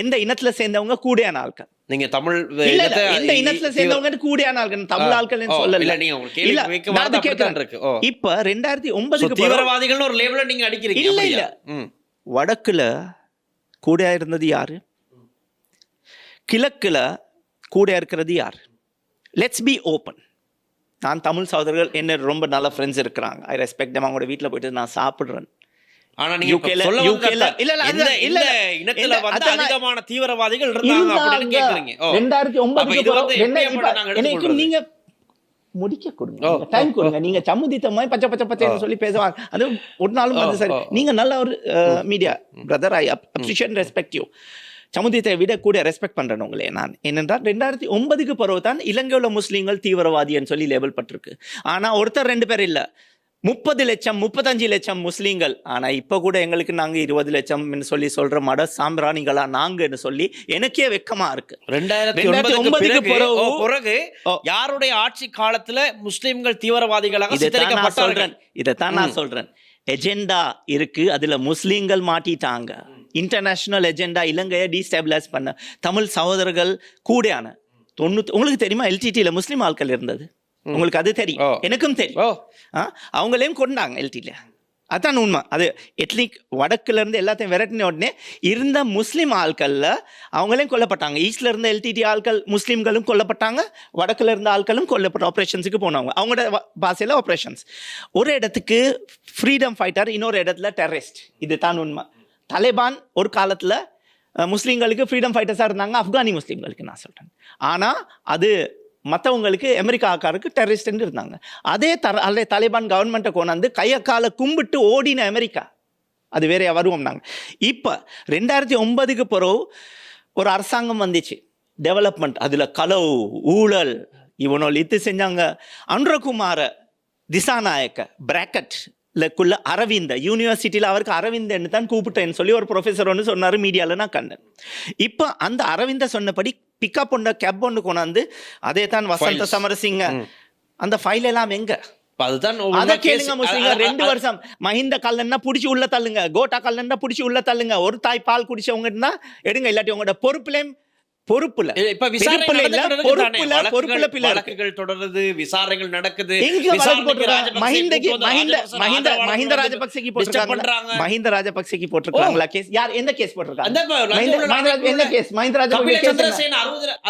எந்த இனத்துல சேர்ந்தவங்க? கூடையான ஆட்கள். நீங்க தமிழ் இல்ல, இல்ல, இனத்தை- எந்த இனத்துல சேர்ந்தவங்க கூடையான ஆட்கள், தமிழ் ஆட்கள் ஓ, சொல்லல. இல்ல, நீங்க உங்களுக்கு கேள்வி இல்ல, வைக்க நான் வரது அது அப்படித்தான் கேட்கிறேன். இருக்கு. ஓ. இப்ப 2009 பிறகு தீவிரவாதிகள்னு ஒரு லேபிள நீங்க அடிக்கிறீங்க. இல்ல, அப்படியா? இல்ல. ம். வடக்குல கூடையா இருந்தது யாரு? கிழக்குல கூடையா இருக்கிறது யார்? Let's be open. நான் தமிழ் சகோதரர்கள் என்ன ரொம்ப நல்ல ஃப்ரெண்ட்ஸ் இருக்கிறாங்க. I respect them. அவங்களோட வீட்டில் போயிட்டு நான் சாப்பிடுறேன். ஆனா நீங்க இப்ப UK-ல சொல்ல வந்தது இல்ல, இல்ல, இந்த- அதுதான், இல்ல, இந்த இனத்துல இல்ல, வந்து அதான் நான் அதிகமான தீவிரவாதிகள் இருந்தாங்க அப்படின்னு கேக்குறீங்க. ஓ. 2009 அப்ப இது வந்து எப்படி அப்ப நாங்க எனக்கு எடுத்துக்கொள்றது? நீங்க முடிக்க கொடுங்க, ஓ, டைம் ஓ, கொடுங்க. நீங்க சமுதித்த மாதிரி பச்சை பச்சை பச்சைன்னு சொல்லி பேசுவாங்க. அது ஒரு நாளும் வந்து சரி. நீங்க நல்ல ஒரு media brother. I appreciate respect you. சமுதியத்தை விட கூட ரெஸ்பெக்ட் பண்றேன் உங்களே நான். என்னென்றால் 2009 பிறகு தான் இலங்கையில் உள்ள முஸ்லீம்கள் தீவிரவாதின்னு சொல்லி லேபிள் பட்டிருக்கு. ஆனா ஒருத்தர் 2 பேர் இல்ல, 30 லட்சம் 35 லட்சம் முஸ்லீம்கள். ஆனா இப்ப கூட எங்களுக்கு நாங்க 20 லட்சம் சொல்லி சொல்ற மட சாம்பிராணிகளா நாங்கன்னு சொல்லி எனக்கே வெக்கமா இருக்கு. 2009 பிறகு பிறகு யாருடைய ஆட்சி காலத்துல முஸ்லிம்கள் தீவிரவாதிகளாக இதைத்தான் நான் சித்தரிக்கப்பட்டார்கள்? சொல்றேன். இதைத்தான் நான் சொல்றேன். எஜெண்டா இருக்கு, அதுல முஸ்லீம்கள் மாட்டிட்டாங்க. இன்டர்நேஷனல் எஜெண்டா இலங்கையை டீஸ்டெபிலைஸ் பண்ண தமிழ் சகோதரர்கள் கூடையான 90. உங்களுக்கு தெரியுமா எல்டிடியில் முஸ்லீம் ஆட்கள் இருந்தது? உங்களுக்கு அது தெரியும், எனக்கும் தெரியும். அவங்களையும் கொண்டாங்க எல்டில. அதான் உண்மை. அது எட்னிக் வடக்குல இருந்து எல்லாத்தையும் விரட்டின உடனே இருந்த முஸ்லீம் ஆட்கள்ல அவங்களையும் கொல்லப்பட்டாங்க. ஈஸ்ட்ல இருந்த எல்டிடி ஆட்கள் முஸ்லீம்களும் கொல்லப்பட்டாங்க, வடக்குல இருந்த ஆட்களும் கொல்லப்பட்ட ஆப்ரேஷன்ஸுக்கு போனவங்க. அவங்களோட பாசையில் ஆப்ரேஷன்ஸ். ஒரு இடத்துக்கு ஃப்ரீடம் ஃபைட்டர், இன்னொரு இடத்துல டெரரிஸ்ட். இது தான் உண்மை. தலிபான் ஒரு காலத்தில் முஸ்லீம்களுக்கு ஃப்ரீடம் ஃபைட்டர்ஸாக இருந்தாங்க, ஆப்கானி முஸ்லீம்களுக்கு நான் சொல்கிறேன். ஆனால் அது மற்றவங்களுக்கு அமெரிக்காக்காருக்கு டெரரிஸ்ட்னு இருந்தாங்க. அதே தலிபான் கவர்மெண்ட்டை கொண்டாந்து கையக்கால கும்பிட்டு ஓடின அமெரிக்கா. அது வேறையா வருவோம் நாங்கள். இப்போ 2009 பிறகு ஒரு அரசாங்கம் வந்துச்சு, டெவலப்மெண்ட். அதில் களவு ஊழல் இவனோல் இது செஞ்சாங்க. அன்ரகுமார திசாநாயக்க பிராக்கெட் க்குள்ள அரவிந்த யூனிவர்சிட்டியில் அவருக்கு அரவிந்தன்னு தான் கூப்பிட்டேன்னு சொல்லி ஒரு ப்ரொஃபஸர் ஒன்று சொன்னார், மீடியாவில் நான் கண்டேன். இப்போ அந்த அரவிந்த சொன்னபடி பிக்கப் ஒன்று கேப் ஒன்று கொண்டாந்து அதே தான் வசந்த சமரசிங்க அந்த ஃபைல் எல்லாம் எங்க? அதுதான் அதை கேளுங்க. முஸ்லீம்கள் 2 வருஷம் மஹிந்த கல்லன்னா பிடிச்சி உள்ள தள்ளுங்க, கோட்டா கல்லன்னா பிடிச்சி உள்ள தள்ளுங்க. ஒரு தாய் பால் குடிச்சவங்க இருந்தா எடுங்க, இல்லாட்டி உங்களோட பொறுப்புலேயும் பொறுப்புல இப்ப விசாரணைகள் பிள்ளை வழக்குகள் தொடருது, விசாரணைகள் நடக்குது. மஹிந்த ராஜபக்சேக்கு போட்டிருக்காங்க. மஹிந்த ராஜபக்சேக்கு போட்டிருக்காங்களா கேஸ்? யார் எந்த கேஸ் போட்டிருக்காங்க? என்ன கேஸ்? மஹிந்த ராஜபக்சே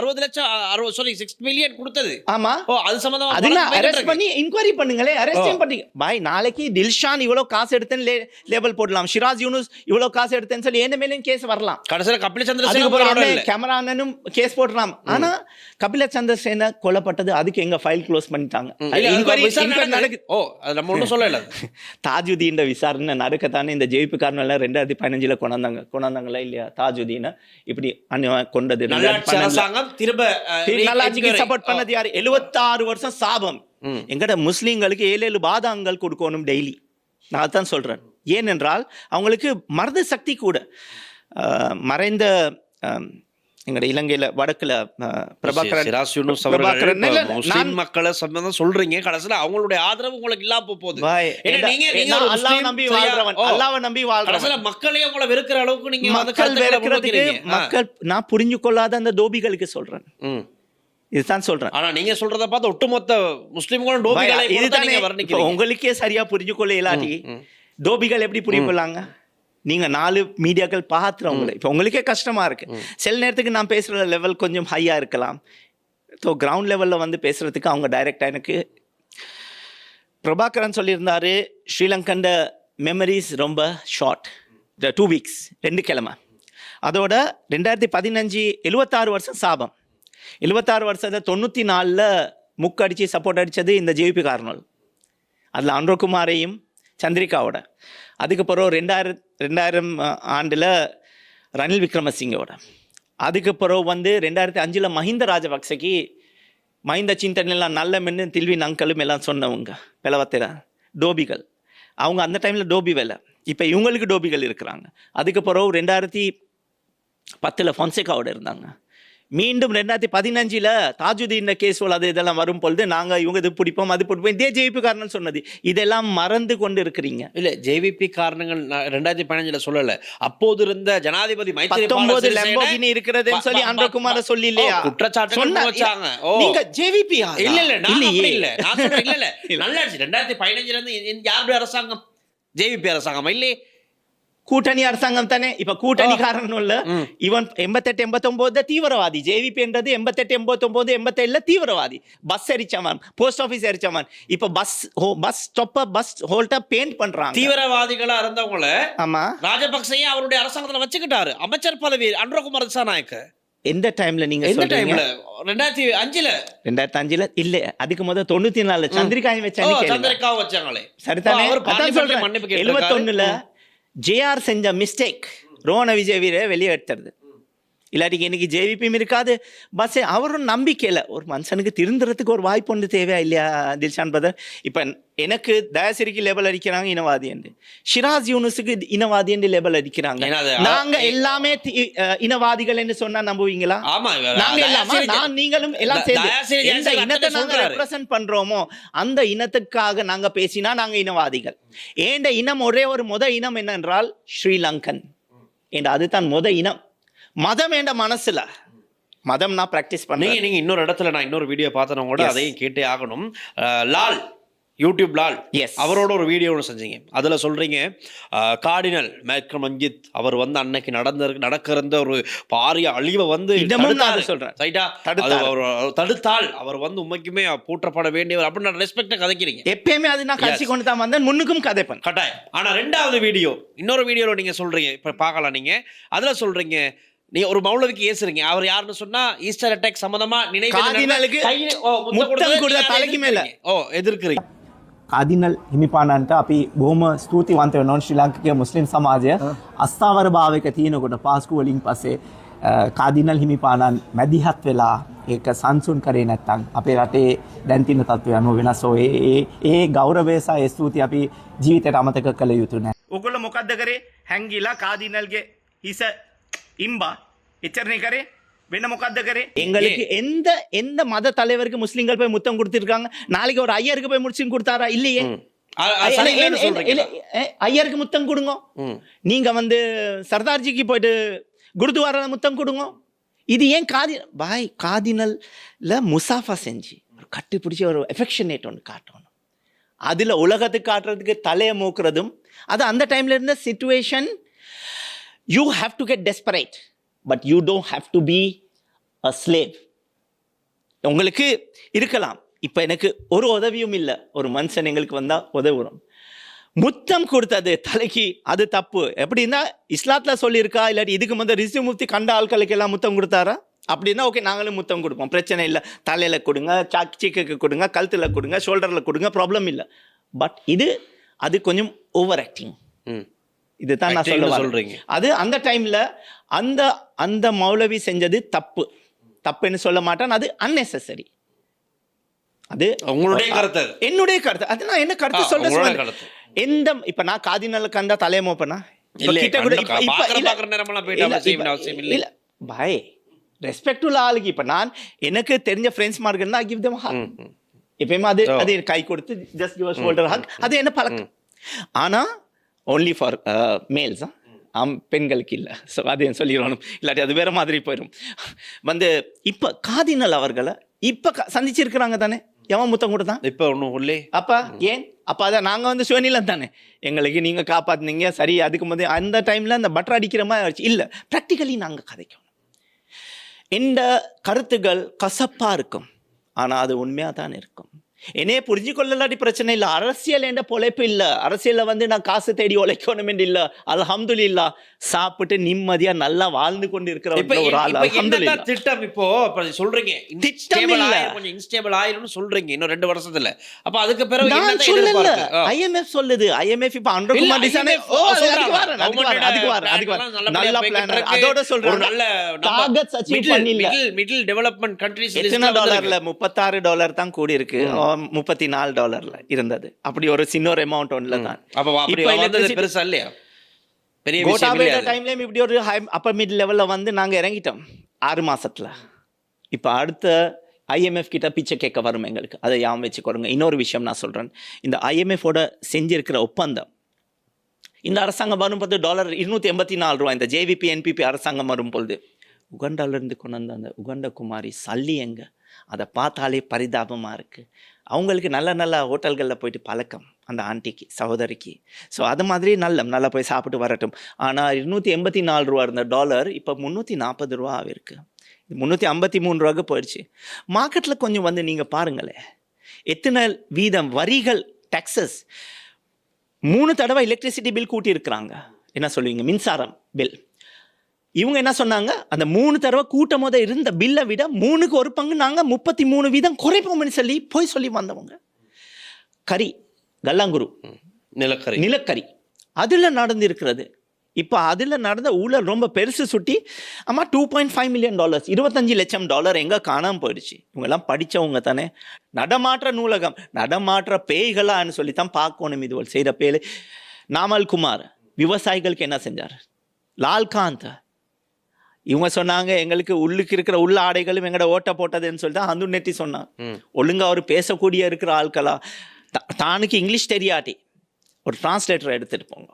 60 லட்சம் சாரி 6 மில்லியன் கொடுத்தது. ஆமா, அது சம்பந்தமா அதெல்லாம் அரெஸ்ட் பண்ணி இன்குவரி பண்ணுங்களே. அரெஸ்ட் பண்ணி பாய், நாளைக்கு தில்ஷான் இவ்வளவு காசு எடுத்தேன்னு லேபிள் போடலாம், ஷிராஸ் யூனுஸ் இவ்வளவு காசு எடுத்தேன்னு சொல்லி என்ன மேலும் கேஸ் வரலாம். கடைசியில் கபில சந்திரசேன கேமரானும் கேஸ் போடலாம். ஆனா கபில சந்திரசேன கொல்லப்பட்டது, அதுக்கு எங்க ஃபைல் க்ளோஸ் பண்ணிட்டாங்க. தாஜுதீன் விசாரணை நடக்கத்தானே இந்த ஜெயிப்பு காரணம் 2015 கொண்டாந்தாங்களா இல்லையா? தாஜுதீனை இப்படி கொண்டது சப்போர்ட் பண்ணது யாரு? 76 வருஷம் சாபம். எங்கட முஸ்லீம்களுக்கு 7 பாதாங்கள் கொடுக்கணும் டெய்லி. நான் தான் சொல்றேன். ஏனென்றால் அவங்களுக்கு மருத சக்தி கூட. மறைந்த எங்கட இலங்கையில வடக்குல பிரபாகரன் மக்களை சம்பந்தம் சொல்றீங்க, கடைசியில அவங்களுடைய ஆதரவு உங்களுக்கு இல்லாம போகுது. அல்லாஹ்வை நம்பி வாழ்றவன் மக்களே உங்களை வெறுக்கிற அளவுக்கு நீங்க மக்கள் நான் புரிஞ்சு கொள்ளாத அந்த டோபிகளுக்கு சொல்றேன். இதுதான் சொல்றேன். ஆனா நீங்க சொல்றத பார்த்து ஒட்டுமொத்த முஸ்லிம்களும் டோபிகளை இதுதானே வர்ணிக்கிறீங்க. உங்களுக்கே சரியா புரிஞ்சு கொள்ள இல்லாட்டி டோபிகள் எப்படி புரிஞ்சு கொள்ளாங்க? நீங்க 4 மீடியாக்கள் பார்த்துறவங்களே இப்போ உங்களுக்கே கஷ்டமா இருக்கு. சில நேரத்துக்கு நான் பேசுற லெவல் கொஞ்சம் ஹையா இருக்கலாம். ஸோ கிரவுண்ட் லெவல்ல வந்து பேசுறதுக்கு அவங்க டைரக்டா எனக்கு பிரபாகரன் சொல்லியிருந்தாரு, ஸ்ரீலங்கண்ட மெமரிஸ் ரொம்ப ஷார்ட், 2 வீக்ஸ் 2 கிழமை. அதோட 2015 76 வருஷம் சாபம். 76 வருஷத்தை 94ல் முக்கடிச்சு சப்போர்ட் அடித்தது இந்த ஜேபி காரணம். அதில் அன்ரோகுமாரையும் சந்திரிகாவோட. அதுக்கப்புறம் 2000 ஆண்டில் ரணில் விக்ரமசிங்கோட. அதுக்கப்புறம் வந்து 2005 மஹிந்த ராஜபக்சேக்கு மஹிந்த சிந்தனைலாம் நல்ல மென்னு தில்வி நங்கலும் எல்லாம் சொன்னவங்க பிளவத்திர டோபிகள். அவங்க அந்த டைமில் டோபி வேலை, இப்போ இவங்களுக்கு டோபிகள் இருக்கிறாங்க. அதுக்கப்புறம் 2010 ஃபொன்சேகாவோட இருந்தாங்க. மீண்டும் 2015 தாஜுதீன் கேஸ் அது இதெல்லாம் வரும் பொழுது நாங்க இவங்க இது பிடிப்போம் அது பிடிப்போம் இதே ஜேபி காரணம் சொன்னது இதெல்லாம் மறந்து கொண்டு இருக்கிறீங்க. இல்ல ஜேவிபி காரணங்கள் 2015 சொல்லல. அப்போது இருந்த ஜனாதிபதி 19 லம்போகினி இருக்கிறதுன்னு சொல்லி அன்றகுமார சொல்லி இல்லையா குற்றச்சாட்டு வச்சாங்க. நீங்க ஜேவிபி இல்ல இல்ல நான் அப்படி இல்ல நான் சொல்றேன். இல்ல இல்ல நல்லா 2015 இருந்து யாருடைய அரசாங்கம்? ஜேவிபி அரசாங்கம் இல்லையே, கூட்டணி அரசாங்கம் தானே. இப்ப கூட்டணி காரணம் இல்ல, இவன் 88 89 தீவிரவாதி, ஜேவிபி என்றது 88 89 87 தீவிரவாதி. பஸ் எரிச்சவன், போஸ்ட் ஆபீஸ் எரிச்சவன், இப்ப பஸ் ஸ்டாப்ப பஸ் ஹோல்ட பெயிண்ட் பண்றாங்க. தீவிரவாதிகளா இருந்தவங்கள ஆமா ராஜபக்சே அவருடைய அரசாங்கத்துல வச்சுக்கிட்டாரு அமைச்சர் பதவி. அன்றகுமார் திசாநாயக்க எந்த டைம்ல நீங்க எந்த சொல்றீங்க? டைம்ல 2005 இல்ல அதுக்கு முதல்ல 94 சந்திரிகாயை வச்சாங்க. சந்திரிகாவை வச்சாங்களே சரிதானே. அவர் பார்லிமெண்ட்ல மன்னிப்பு கேட்டிருக்காரு. 71 ஜேஆர் செஞ்ச மிஸ்டேக் ரோஹன விஜயவீர வெளியே எடுத்துறது. இல்லாட்டிக்கு இன்னைக்கு ஜேவிபியும் இருக்காது. பஸ் அவரும் நம்பிக்கையில் ஒரு மனுஷனுக்கு திருந்துறதுக்கு ஒரு வாய்ப்பு ஒன்று தேவையா இல்லையா தில்ஷான் பிரதர்? இப்போ எனக்கு தயாசிரிக்கு லேபல் அடிக்கிறாங்க இனவாதி என்று, ஷிராஸ் யூனுஸுக்கு இனவாதி என்று லேபல் அடிக்கிறாங்க. நாங்க எல்லாமே இனவாதிகள் என்று சொன்னா நம்புவீங்களா? நாங்க எல்லாமே நீங்களும் எல்லாம் சேர்ந்து எந்த இனத்தை நாங்க ரெப்ரசன்ட் பண்றோமோ அந்த இனத்துக்காக நாங்க பேசினா நாங்க இனவாதிகள். ஏண்ட இனம் ஒரே ஒரு இனம் என்னென்றால் ஸ்ரீலங்கன் என்ற அதுதான் இனம். மதம் என்ற மனசுல மதம் நான் பிராக்டிஸ் பண்ணேன். நீங்க இன்னொரு இடத்துல நான் இன்னொரு வீடியோ பார்த்தன கூட அதையும் கேட்டே ஆகணும். லால் யூடியூப் லால் அவரோட ஒரு வீடியோ ஒன்று செஞ்சீங்க. அதுல சொல்றீங்க கார்டினல் மேல்கம் ரஞ்சித் அவர் வந்து அன்னைக்கு நடக்கிற ஒரு பாரிய அழிவை வந்து தடுத்தால் அவர் வந்து உண்மைக்குமே போற்றப்பட வேண்டியவர் அப்படின்னு ரெஸ்பெக்ட கதைக்கிறீங்க. எப்பயுமே அது நான் கட்சி கொண்டு தான் வந்தேன், முன்னுக்கும் கதைப்பேன் கட்டாயம். ஆனா ரெண்டாவது வீடியோ இன்னொரு வீடியோல நீங்க சொல்றீங்க, இப்ப பார்க்கலாம் நீங்க, அதுல சொல்றீங்க நீ ஒரு மௌலவிக்கு ஏசுறீங்க. அவர் யாருன்னு சொன்னா ஈஸ்டர் அட்டாக் சம்பந்தமா தலைக்கு மேல எதிர்க்கிறீங்க. කාදිනල් හිමිපාණන්ට අපි බොහොම ස්තුතිවන්ත වෙනවා ශ්‍රී ලාංකික මුස්ලිම් සමාජය අස්ථාවර භාවයක තියෙනකොට පාස්කු වලින් පස්සේ කාදිනල් හිමිපාණන් මැදිහත් වෙලා ඒක සංසුන් කරේ නැත්නම් අපේ රටේ දැන් තියෙන තත්ත්වය අනුව වෙනස් ඒ ගෞරවය සහ ඒ ස්තුතිය අපි ජීවිතේට අමතක කළ යුතු නැහැ. ඔගොල්ලෝ මොකද්ද කරේ? හැංගිලා කාදිනල්ගේ හිස இம்பா எச்சரிக்கை கரே வேண මොකද්ද කරේ? எங்களுக்கு எந்த மத தலைவருக்கு முஸ்லிம்கள் போய் முத்தம் கொடுத்திருக்காங்க? நாளைக்கு ஒரு ஐயருக்கு போய் முஸ்லிம் கொடுத்தாரா? இல்லையே. ஐயருக்கு முத்தம் கொடுங்க. நீங்க வந்து சர்தார்ஜிக்கு போயிட்டு குருத்வாரா முத்தம் கொடுங்க. இது ஏன் காதினல்ல முசாஃபா செஞ்சு ஒரு கட்டி பிடிச்சி ஒரு எஃபெக்ஷனேட் ஒன்று காட்டணும். அதுல உலகத்துக்கு காட்டுறதுக்கு தலையை மூக்குறதும் அது அந்த டைம்ல இருந்த situation. You have to get desperate, but you don't have to be a slave. உங்களுக்கு இருக்கலாம். இப்போ எனக்கு ஒரு உதவியும் இல்லை, ஒரு மனுஷன் எங்களுக்கு வந்தால் உதவுறோம். முத்தம் கொடுத்தது தலைக்கு அது தப்பு எப்படின்னா இஸ்லாத்தில் சொல்லியிருக்கா? இல்லாட்டி இதுக்கு முதல் ரிஷி முஃப்தி கண்ட ஆட்களுக்கு எல்லாம் முத்தம் கொடுத்தாரா? அப்படின்னா ஓகே நாங்களும் முத்தம் கொடுப்போம், பிரச்சனை இல்லை. தலையில் கொடுங்க, சீக்குக்கு கொடுங்க, கழுத்தில் கொடுங்க, ஷோல்டரில் கொடுங்க, ப்ராப்ளம் இல்லை. பட் அது கொஞ்சம் ஓவர் ஆக்டிங். இதுதான் நான் சொல்றீங்க. அது அந்த டைம்ல அந்த மௌலவி செஞ்சது தப்புன்னு சொல்ல மாட்டேன், அது அன்னெசரி. அது உங்களுடைய கருத்து, என்னுடைய கருத்து. அது நான் என்ன கருத்து சொல்றேன். இப்ப நான் காதினல் கண்டா தலைய மோப்பனா பாய் ரெஸ்பெக்ட் உள்ள ஆளுக்கு. இப்ப நான் எனக்கு தெரிஞ்ச ஃப்ரெண்ட்ஸ் மார்க்கெட்னா கிவ் देम ஹக். எப்பயுமே அது கை கொடுத்து just give us shoulder hug, அது என்ன பழக்கம். ஆனா only for males. பெண்களுக்கு இல்லை. ஸோ அதையும் சொல்லிடணும், இல்லாட்டி அது வேற மாதிரி போயிடும். இப்போ காதினல் அவர்களை இப்போ சந்திச்சிருக்கிறாங்க தானே. எவன் முத்தம் கொடுத்தான்? இப்போ ஒன்றும் இல்லை. அப்பா ஏன்? அப்போ அதை நாங்கள் சுயநிலம் தானே, எங்களுக்கு நீங்கள் காப்பாற்றினீங்க சரி. அதுக்கு முதல் அந்த டைமில் அந்த பட்டர் அடிக்கிற மாதிரி ஆச்சு. இல்லை, ப்ராக்டிக்கலி நாங்கள் கதைக்கணும். இந்த கருத்துகள் கசப்பாக இருக்கும், ஆனால் அது உண்மையாக தான் இருக்கும். என்னையே புரிஞ்சு கொள்ளலாட்டி பிரச்சனை இல்லை. அரசியல் என்ற பொழைப்பு இல்லை. அரசியலில் நான் காசு தேடி உழைக்கணும் என்று இல்லை. அல்ஹம்துலில்லாஹ் சாப்பிட்டு நிம்மதியா நல்லா வாழ்ந்து கொண்டு இருக்கிற ஒரு ஆள். அல்ஹம்துலில்லாஹ். திட்டம் இப்போ சொல்றீங்க கொஞ்சம் இன்ஸ்டேபிள் ஆயிரும்னு சொல்றீங்க இன்னும் 2 வருஷத்துல. அப்ப அதுக்கு பிறகு நான் சொல்லல, ஐஎம்எஃப் சொல்லுது. ஐஎம்எஃப் இப்ப அண்டர்குமார் டிசைன் நல்ல பிளான். அதோட சொல்றேன் நல்ல டார்கெட்ஸ் அச்சீவ் பண்ணில்ல. மிடில் டெவலப்மென்ட் கண்ட்ரீஸ் எத்தனை டாலர்ல $36 தான் கூடி இருக்கு. $34 இருந்தது. அப்படி ஒரு சின்ன ஒரு அமௌண்ட் ஒன்ல தான். அப்ப பெருசா இல்லையா? பெரிய விஷயம் இல்லையா? டைம்லயும் இப்படி ஒரு அப்பர் மிட் லெவல்ல நாங்க இறங்கிட்டோம் 6 மாசத்துல. இப்போ அடுத்த ஐஎம்எஃப் கிட்ட பிச்சை கேட்க வரும் எங்களுக்கு. அதை யாம் வச்சுக்கொடுங்க. இன்னொரு விஷயம் நான் சொல்கிறேன். இந்த ஐஎம்எஃபோட செஞ்சிருக்கிற ஒப்பந்தம், இந்த அரசாங்கம் வரும்போது $284 இந்த ஜேவிபி என்பிபி அரசாங்கம் வரும்பொழுது உகண்டாவிலேருந்து கொண்டு வந்த அந்த உகண்ட குமாரி சல்லி எங்க, அதை பார்த்தாலே பரிதாபமாக இருக்குது. அவங்களுக்கு நல்ல நல்ல ஹோட்டல்களில் போயிட்டு பழக்கம் அந்த ஆண்டிக்கு, சகோதரிக்கு. ஸோ அது மாதிரி நல்லா போய் சாப்பிட்டு வரட்டும். ஆனால் $284 இருந்த டாலர் இப்போ $340 ஆகிருக்கு. 353 போயிடுச்சு. மார்க்கெட்டில் கொஞ்சம் வந்து நீங்கள் பாருங்களேன், எத்தனை வீதம் வரிகள், டாக்ஸஸ். 3 தடவை எலக்ட்ரிசிட்டி பில் கூட்டியிருக்கிறாங்க. என்ன சொல்லுவீங்க, மின்சாரம் பில். இவங்க என்ன சொன்னாங்க, அந்த 3 தடவை கூட்டம் போது இருந்த பில்லை விட 3க்கு 1 பங்கு நாங்கள் 33% குறைப்போம்னு சொல்லி வந்தவங்க. கறி, கல்லாங்குரு, நிலக்கரி அதில் நடந்திருக்கிறது. இப்போ அதில் நடந்த ஊழல் ரொம்ப பெருசு சுட்டி. ஆமாம், $2.5 மில்லியன், $25 லட்சம் எங்கே காணாமல் போயிடுச்சு. இவங்கெல்லாம் படித்தவங்க தானே. நடமாற்ற நூலகம், நடமாற்ற பேய்களான்னு சொல்லி தான் பார்க்கணும் இது செய்கிற பேய். நாமல் குமார் விவசாயிகளுக்கு என்ன செஞ்சார்? லால்காந்த் இவங்க சொன்னாங்க, எங்களுக்கு உள்ளுக்கு இருக்கிற உள்ள ஆடைகளும் எங்களோட ஓட்ட போட்டதுன்னு சொல்லி தான் அந்த நெட்டி சொன்னான். ஒழுங்காக அவர் பேசக்கூடிய இருக்கிற ஆட்களா, தானுக்கு இங்கிலீஷ் தெரியாட்டி ஒரு டிரான்ஸ்லேட்டரை எடுத்துகிட்டு போங்க,